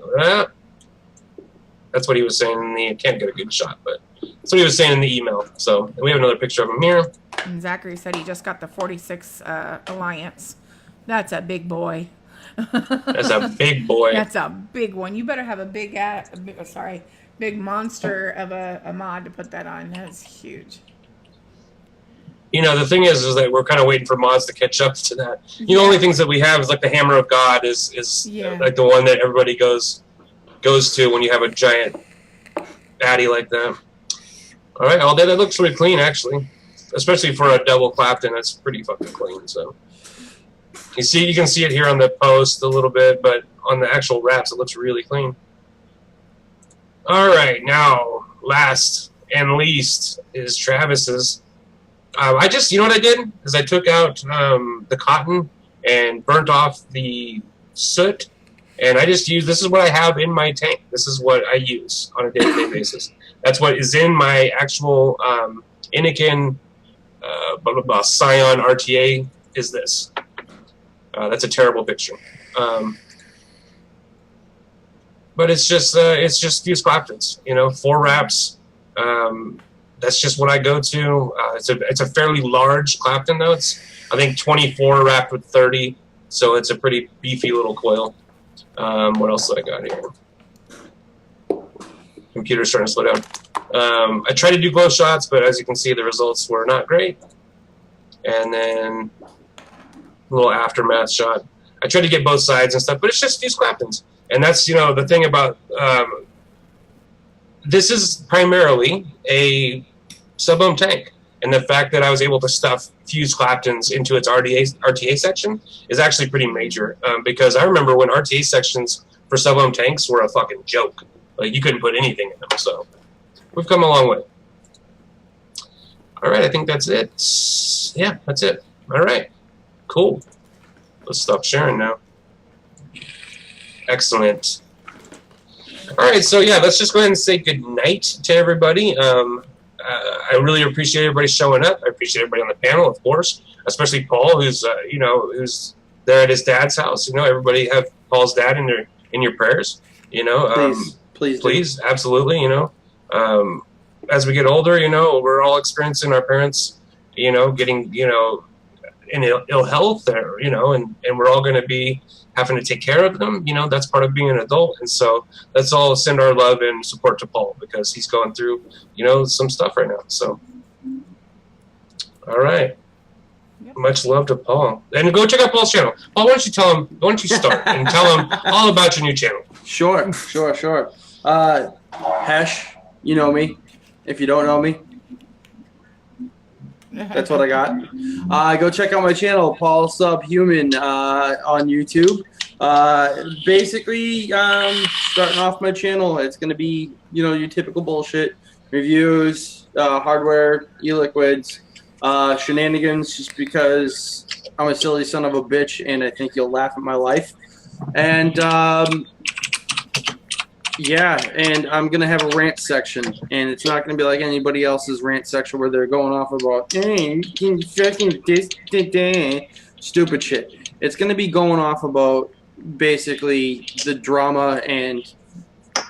That's what he was saying in the. I can't get a good shot, but that's what he was saying in the email. So we have another picture of him here. And Zachary said he just got the 46 Alliance. That's a big boy. That's a big boy. That's a big one. You better have a big monster of a mod to put that on. That's huge. You know, the thing is that we're kind of waiting for mods to catch up to that. You know, the only things that we have is like the Hammer of God is like the one that everybody goes to when you have a giant baddie like that. All right, all day that looks really clean actually, especially for a double Clapton. That's pretty fucking clean. So you can see it here on the post a little bit, but on the actual wraps it looks really clean. All right, now last and least is Travis's I just, you know what I did? Is I took out the cotton and burnt off the soot, and I just use, this is what I have in my tank. This is what I use on a day-to-day basis. That's what is in my actual Inikin blah, blah, blah, Scion RTA is this. That's a terrible picture. But it's just fused claptons, you know, 4 wraps. That's just what I go to. It's a fairly large Clapton though. It's, I think, 24 wrapped with 30, so it's a pretty beefy little coil. What else did I got here? Computer's starting to slow down. I tried to do glow shots, but as you can see, the results were not great. And then a little aftermath shot. I tried to get both sides and stuff, but it's just fused Claptons. And that's, you know, the thing about this is primarily a sub-ohm tank, and the fact that I was able to stuff fused Claptons into its RTA section is actually pretty major, because I remember when RTA sections for sub-ohm tanks were a fucking joke. Like, you couldn't put anything in them, so we've come a long way. All right, I think that's it. Yeah, that's it. All right, cool. Let's stop sharing now. Excellent. All right, so yeah, let's just go ahead and say good night to everybody. I really appreciate everybody showing up. I appreciate everybody on the panel, of course, especially Paul, who's you know, who's there at his dad's house. You know, everybody have Paul's dad in your prayers. You know, please, absolutely. You know, as we get older, you know, we're all experiencing our parents, you know, getting, you know, in ill health, or, you know, and we're all going to be having to take care of them. You know, that's part of being an adult. And so let's all send our love and support to Paul, because he's going through, you know, some stuff right now. So, all right. Yep. Much love to Paul. And go check out Paul's channel. Paul, why don't you tell him, why don't you start and tell him all about your new channel? Sure. Hesh, you know me. If you don't know me, that's what I got. Go check out my channel, Paul Subhuman, on YouTube. Basically, starting off my channel, it's going to be, you know, your typical bullshit. Reviews, hardware, e-liquids, shenanigans, just because I'm a silly son of a bitch and I think you'll laugh at my life. And, yeah, and I'm going to have a rant section, and it's not going to be like anybody else's rant section where they're going off about, hey, you can fucking stupid shit. It's going to be going off about basically the drama and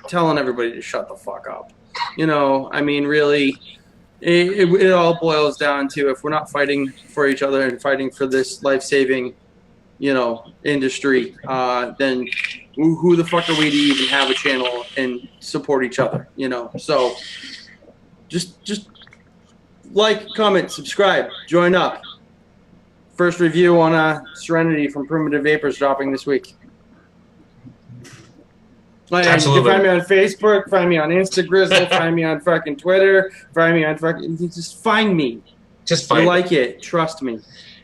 telling everybody to shut the fuck up. You know, I mean, really, it all boils down to, if we're not fighting for each other and fighting for this life-saving, you know, industry, then who the fuck are we to even have a channel and support each other, you know? So just like, comment, subscribe, join up. First review on Serenity from Primitive Vapors dropping this week. Absolutely. You can find me on Facebook, find me on Instagram, find me on fucking Twitter, find me on fucking, just find me. Just find me. Like it, trust me.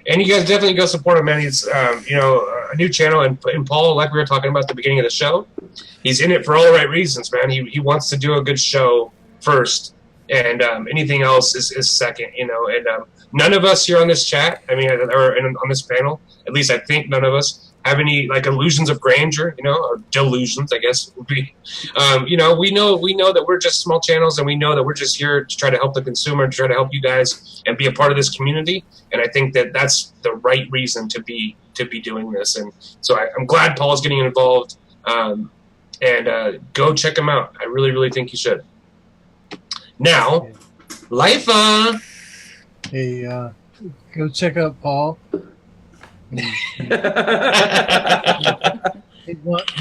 And you guys definitely go support him, man. He's, you know, a new channel. And Paul, like we were talking about at the beginning of the show, he's in it for all the right reasons, man. He wants to do a good show first, and anything else is second, you know. And none of us here on this chat, I mean, or on this panel, at least I think none of us have any, like, illusions of grandeur, you know, or delusions, I guess would be. You know, we know that we're just small channels, and we know that we're just here to try to help the consumer, to try to help you guys and be a part of this community. And I think that that's the right reason to be doing this. And so I'm glad Paul's getting involved. And go check him out. I really, really think you should. Now, Lifa. Hey, go check out Paul. He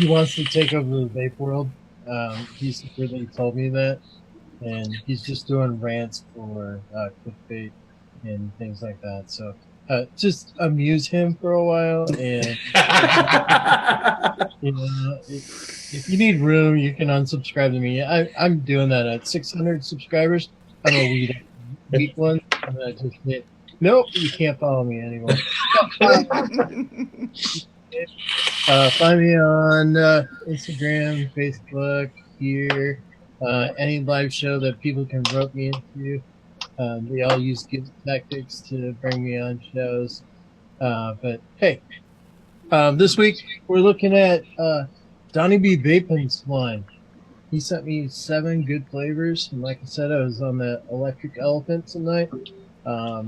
wants to take over the vape world. He's really told me that, and he's just doing rants for clickbait and things like that. So just amuse him for a while, and you know, if you need room, you can unsubscribe to me. I'm doing that at 600 subscribers. I'm a weak one. I'm gonna just hit. Nope, you can't follow me anymore. Find me on Instagram, Facebook, here, any live show that people can rope me into. They all use good tactics to bring me on shows. But hey, this week we're looking at Donnie B. Vapin's line. He sent me 7 good flavors, and like I said, I was on the Electric Elephant tonight. I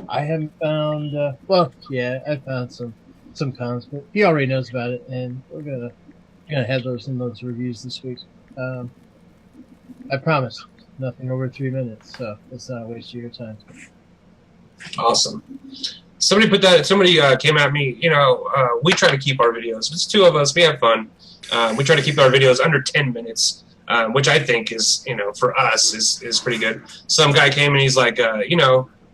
haven't found. I found some cons, but he already knows about it, and we're gonna have those in those reviews this week. I promise, nothing over 3 minutes, so let's not waste your time. Awesome. Somebody came at me. We try to keep our videos. It's 2 of us. We have fun. We try to keep our videos under 10 minutes, which I think is, for us is pretty good. Some guy came and he's like,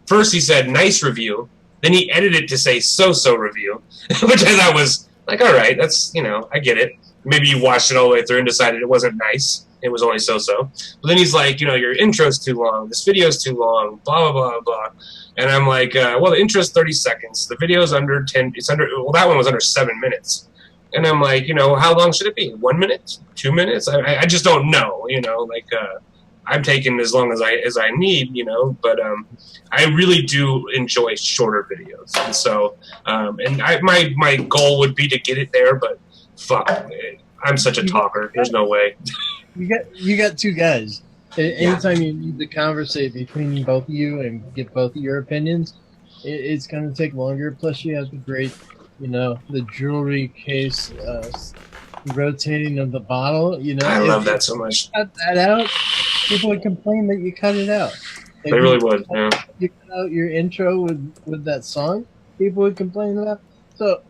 first he said nice review, then he edited to say so-so review, which I thought was like, all right, that's, I get it. Maybe you watched it all the way through and decided it wasn't nice. It was only so-so. But then he's like, your intro's too long. This video's too long, blah, blah, blah, blah. And I'm like, well, the intro's 30 seconds. The video's under 10. That one was under 7 minutes. And I'm like, how long should it be? 1 minute? 2 minutes? I just don't know, I'm taking as long as I need, but I really do enjoy shorter videos. And so, my goal would be to get it there, but fuck, I'm such a talker. There's no way. You got 2 guys. Anytime you need to conversate between both of you and get both of your opinions, it's going to take longer. Plus, you have the great, the jewelry case rotating of the bottle. I love that so much. Cut that out. People would complain that you cut it out. They really would. Yeah. You cut out your intro with that song. People would complain about. So,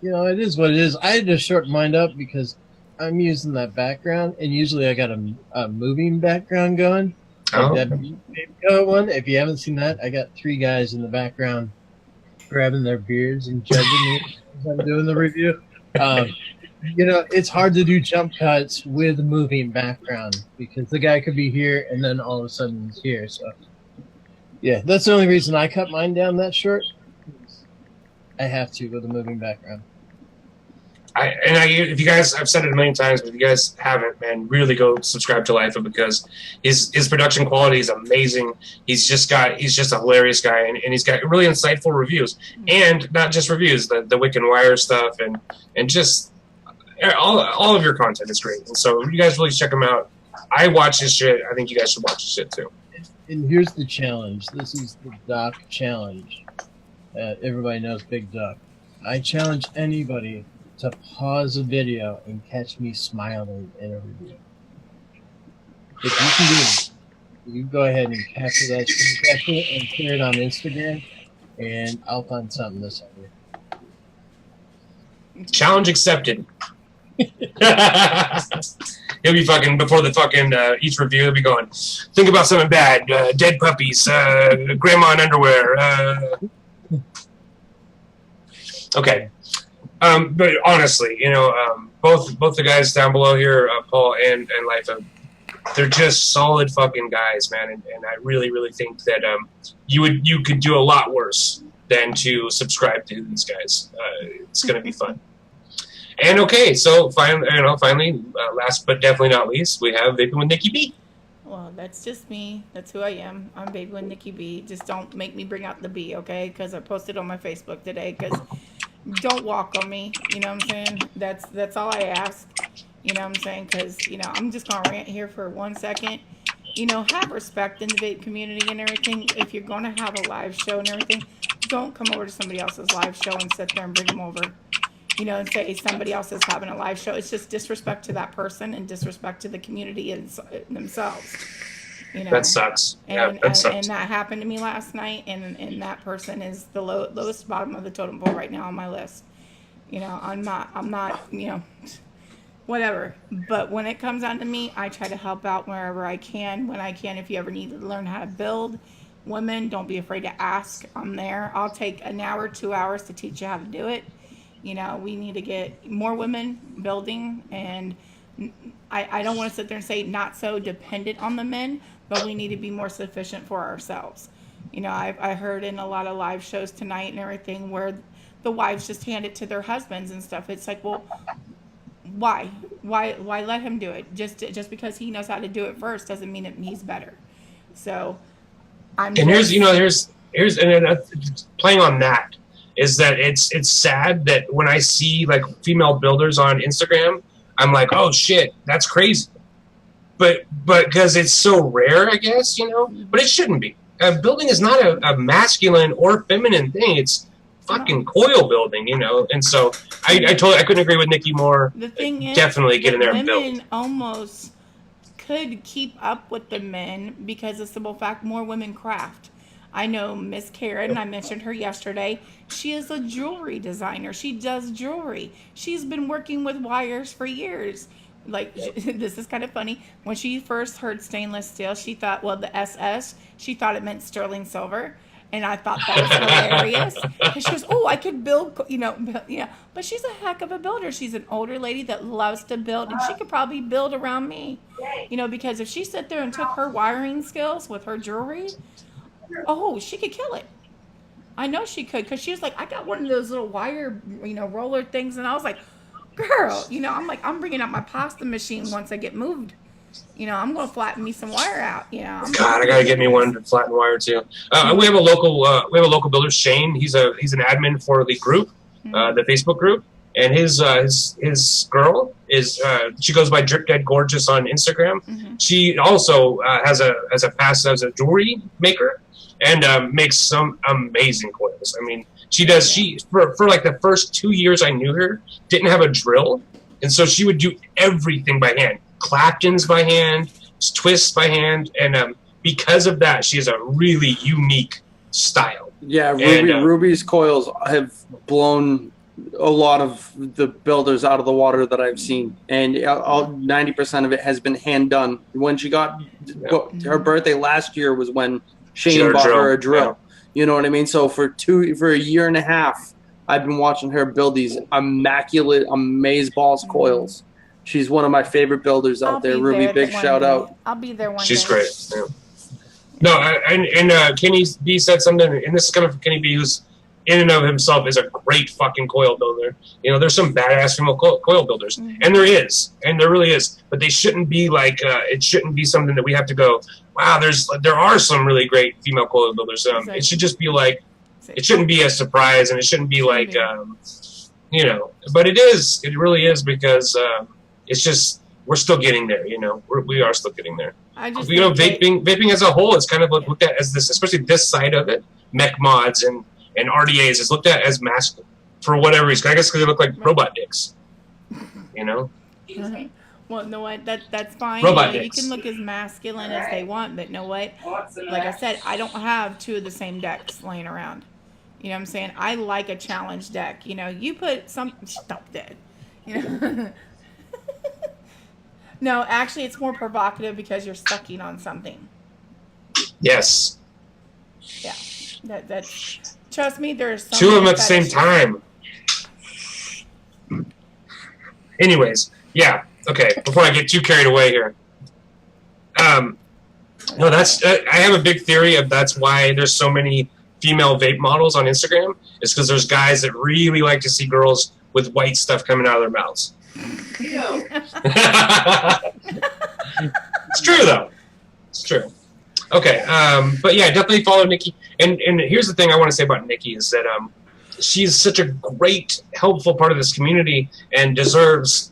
it is what it is. I had to shorten mine up because I'm using that background, and usually I got a moving background going. Oh. That one. If you haven't seen that, I got 3 guys in the background grabbing their beards and judging me as I'm doing the review. It's hard to do jump cuts with a moving background because the guy could be here and then all of a sudden he's here. So, yeah, that's the only reason I cut mine down that short. I have to with a moving background. If you guys, I've said it a million times, but if you guys haven't, man, really go subscribe to Lifa because his production quality is amazing. He's just a hilarious guy, and he's got really insightful reviews, and not just reviews, the Wick and Wire stuff, and just all of your content is great. And so you guys really check him out. I watch his shit. I think you guys should watch his shit too. And here's the challenge. This is the Doc challenge. Everybody knows Big Doc. I challenge anybody to pause a video and catch me smiling in a review. If you can do it, you go ahead and capture that screen capture and share it on Instagram, and I'll find something to send you. Challenge accepted. He'll be fucking before the fucking each review. He'll be going, think about something bad, dead puppies, grandma in underwear. Okay. But honestly, both the guys down below here, Paul and Lifa, they're just solid fucking guys, man. And I really, really think that you could do a lot worse than to subscribe to these guys. It's gonna be fun. And okay, so finally, last but definitely not least, we have Vaping with Nikki B. Well, that's just me. That's who I am. I'm Vaping with Nikki B. Just don't make me bring out the B, okay? Because I posted on my Facebook today. Because don't walk on me. You know what I'm saying? That's all I ask. You know what I'm saying? Because I'm just gonna rant here for 1 second. Have respect in the vape community and everything. If you're gonna have a live show and everything, don't come over to somebody else's live show and sit there and bring them over. And say somebody else is having a live show. It's just disrespect to that person and disrespect to the community and themselves. That sucks. And, that sucks. And that happened to me last night, and that person is the lowest bottom of the totem pole right now on my list. I'm not, whatever. But when it comes down to me, I try to help out wherever I can, when I can. If you ever need to learn how to build, women, don't be afraid to ask. I'm there. I'll take an hour, 2 hours to teach you how to do it. We need to get more women building, and I don't want to sit there and say not so dependent on the men, but we need to be more sufficient for ourselves. I heard in a lot of live shows tonight and everything where the wives just hand it to their husbands and stuff. It's like, well, why let him do it? Just because he knows how to do it first doesn't mean it he's better. So I'm And just, here's playing on that is that it's sad that when I see like female builders on Instagram, I'm like, oh shit, that's crazy. But because it's so rare, I guess, but it shouldn't be. Building is not a masculine or feminine thing. It's fucking coil building, And so I couldn't agree with Nikki more. the thing is, Definitely get in there and women build. almost could keep up with the men because of simple fact, more women craft. I know Miss Karen, I mentioned her yesterday. She is a jewelry designer. She does jewelry. She's been working with wires for years. Like, this is kind of funny. When she first heard stainless steel, she thought, well, the SS, she thought it meant sterling silver. And I thought that was hilarious. Because she goes, oh, I could build, But she's a heck of a builder. She's an older lady that loves to build. And she could probably build around me. Because if she sat there and took her wiring skills with her jewelry, oh, she could kill it. I know she could. Because she was like, I got one of those little wire, roller things. And I was like, girl, I'm bringing out my pasta machine once I get moved. I'm going to flatten me some wire out. God, I gotta get me one to flatten wire too. We have a local builder, Shane. He's an admin for the group, the Facebook group, and his girl is she goes by Drip Dead Gorgeous on Instagram. Mm-hmm. She also has a past as a jewelry maker and makes some amazing coils. I mean, she for like the first 2 years I knew her, didn't have a drill, and so she would do everything by hand. Claptons by hand, twists by hand, and because of that, she has a really unique style. Yeah, Ruby's coils have blown a lot of the builders out of the water that I've seen, and 90% of it has been hand done. When she got her birthday last year was when Shane bought her a drill. Yeah. You know what I mean? So for a year and a half, I've been watching her build these immaculate amazeballs coils. She's one of my favorite builders out there. Ruby, big shout out. I'll be there one day. She's great. Yeah. No, and Kenny B said something, and this is coming from Kenny B, who's in and of himself is a great fucking coil builder. There's some badass female coil builders, and there really is. But they shouldn't be like it shouldn't be something that we have to go, wow. There are some really great female coil builders. Exactly. It should just be like, it shouldn't be a surprise, and it shouldn't be like, but it is. It really is because. It's just we're still getting there, we are still getting there. I just vaping as a whole is kind of looked at as this, especially this side of it. Mech mods and RTAs is looked at as masculine for whatever reason. I guess because they look like robot dicks, Uh-huh. Well, know what? That's fine. Robot you dicks. can look as masculine as they want, but know what? Like I said, I don't have two of the same decks laying around. You know what I'm saying? I like a challenge deck. You put some stop dead. No, actually, it's more provocative because you're sucking on something. Yes. Yeah. That's trust me. There's two of them at the same time. Anyways, okay. Before I get too carried away here, no, that's I have a big theory of that's why there's so many female vape models on Instagram. It's because there's guys that really like to see girls with white stuff coming out of their mouths. It's true though. It's true. Okay, but yeah, definitely follow Nikki. And here's the thing I want to say about Nikki is that she's such a great, helpful part of this community and deserves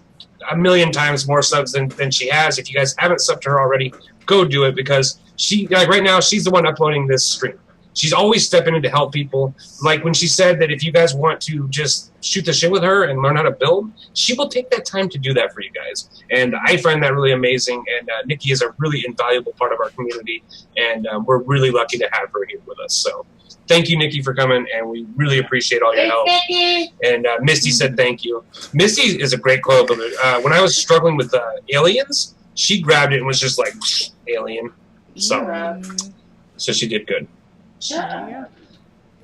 a million times more subs than she has. If you guys haven't subbed to her already, go do it because she right now she's the one uploading this stream. She's always stepping in to help people. Like when she said that if you guys want to just shoot the shit with her and learn how to build, she will take that time to do that for you guys. And I find that really amazing. And Nikki is a really invaluable part of our community. And we're really lucky to have her here with us. So thank you, Nikki, for coming. And we really appreciate all your help. And Misty said thank you. Misty is a great coil builder. When I was struggling with aliens, she grabbed it and was just like, alien. So she did good. Yeah.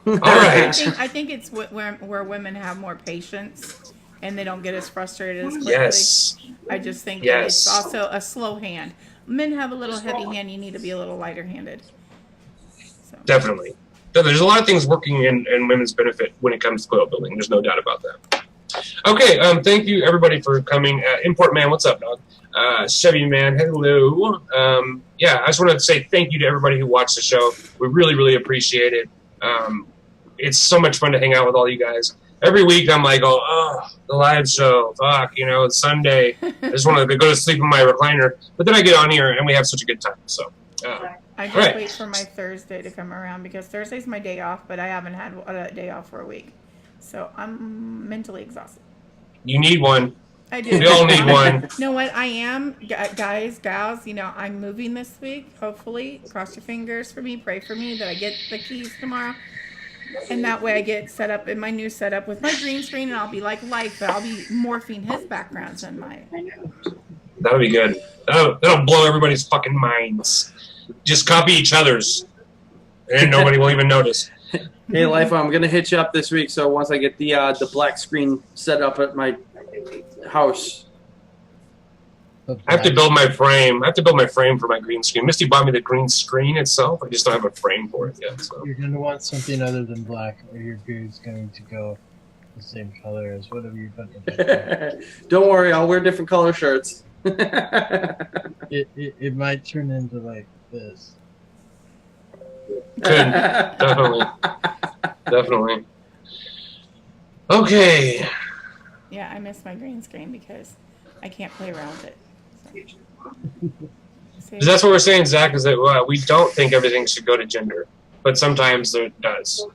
All right. I think it's where women have more patience and they don't get as frustrated as quickly. Yes. I just think that it's also a slow hand. Men have a little heavy hand. You need to be a little lighter handed. So. Definitely. There's a lot of things working in women's benefit when it comes to coil building. There's no doubt about that. Okay. Thank you, everybody, for coming. Import Man, what's up, dog? Chevy Man, hello. Yeah, I just want to say thank you to everybody who watched the show. We really, really appreciate it. It's so much fun to hang out with all you guys. Every week I'm like, oh, the live show, fuck, it's Sunday. I just want to go to sleep in my recliner. But then I get on here and we have such a good time. So, I just wait for my Thursday to come around because Thursday's my day off, but I haven't had a day off for a week. So I'm mentally exhausted. You need one. I do. We all need one. You know what? I am, guys, gals, I'm moving this week, hopefully. Cross your fingers for me. Pray for me that I get the keys tomorrow. And that way I get set up in my new setup with my green screen, and I'll be like Life, but I'll be morphing his backgrounds in mine. That'll be good. That'll blow everybody's fucking minds. Just copy each other's, and nobody will even notice. Hey, Life, I'm gonna hit you up this week. So once I get the black screen set up at my house, I have to build my frame. I have to build my frame for my green screen. Misty bought me the green screen itself. I just don't have a frame for it yet. So. You're going to want something other than black, or your beard's going to go the same color as whatever you're putting in. Don't worry, I'll wear different color shirts. It might turn into like this. Could. Definitely. Okay. Yeah, I miss my green screen because I can't play around with it. So. That's what we're saying, Zach, is that we don't think everything should go to gender, but sometimes it does.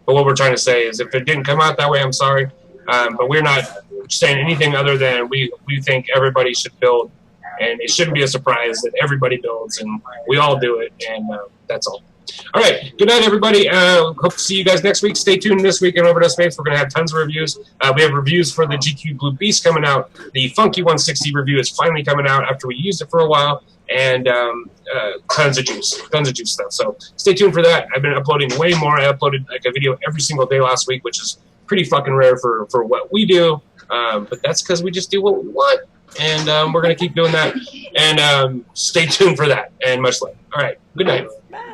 But what we're trying to say is if it didn't come out that way, I'm sorry. But we're not saying anything other than we think everybody should build, and it shouldn't be a surprise that everybody builds, and we all do it, and that's all. All right. Good night, everybody. Hope to see you guys next week. Stay tuned this week on OverDose Vapes. We're going to have tons of reviews. We have reviews for the GQ Blue Beast coming out. The Funky 160 review is finally coming out after we used it for a while. And tons of juice stuff. So stay tuned for that. I've been uploading way more. I uploaded like a video every single day last week, which is pretty fucking rare for what we do. But that's because we just do what we want. And we're going to keep doing that. And stay tuned for that. And much love. All right. Good night. Bye.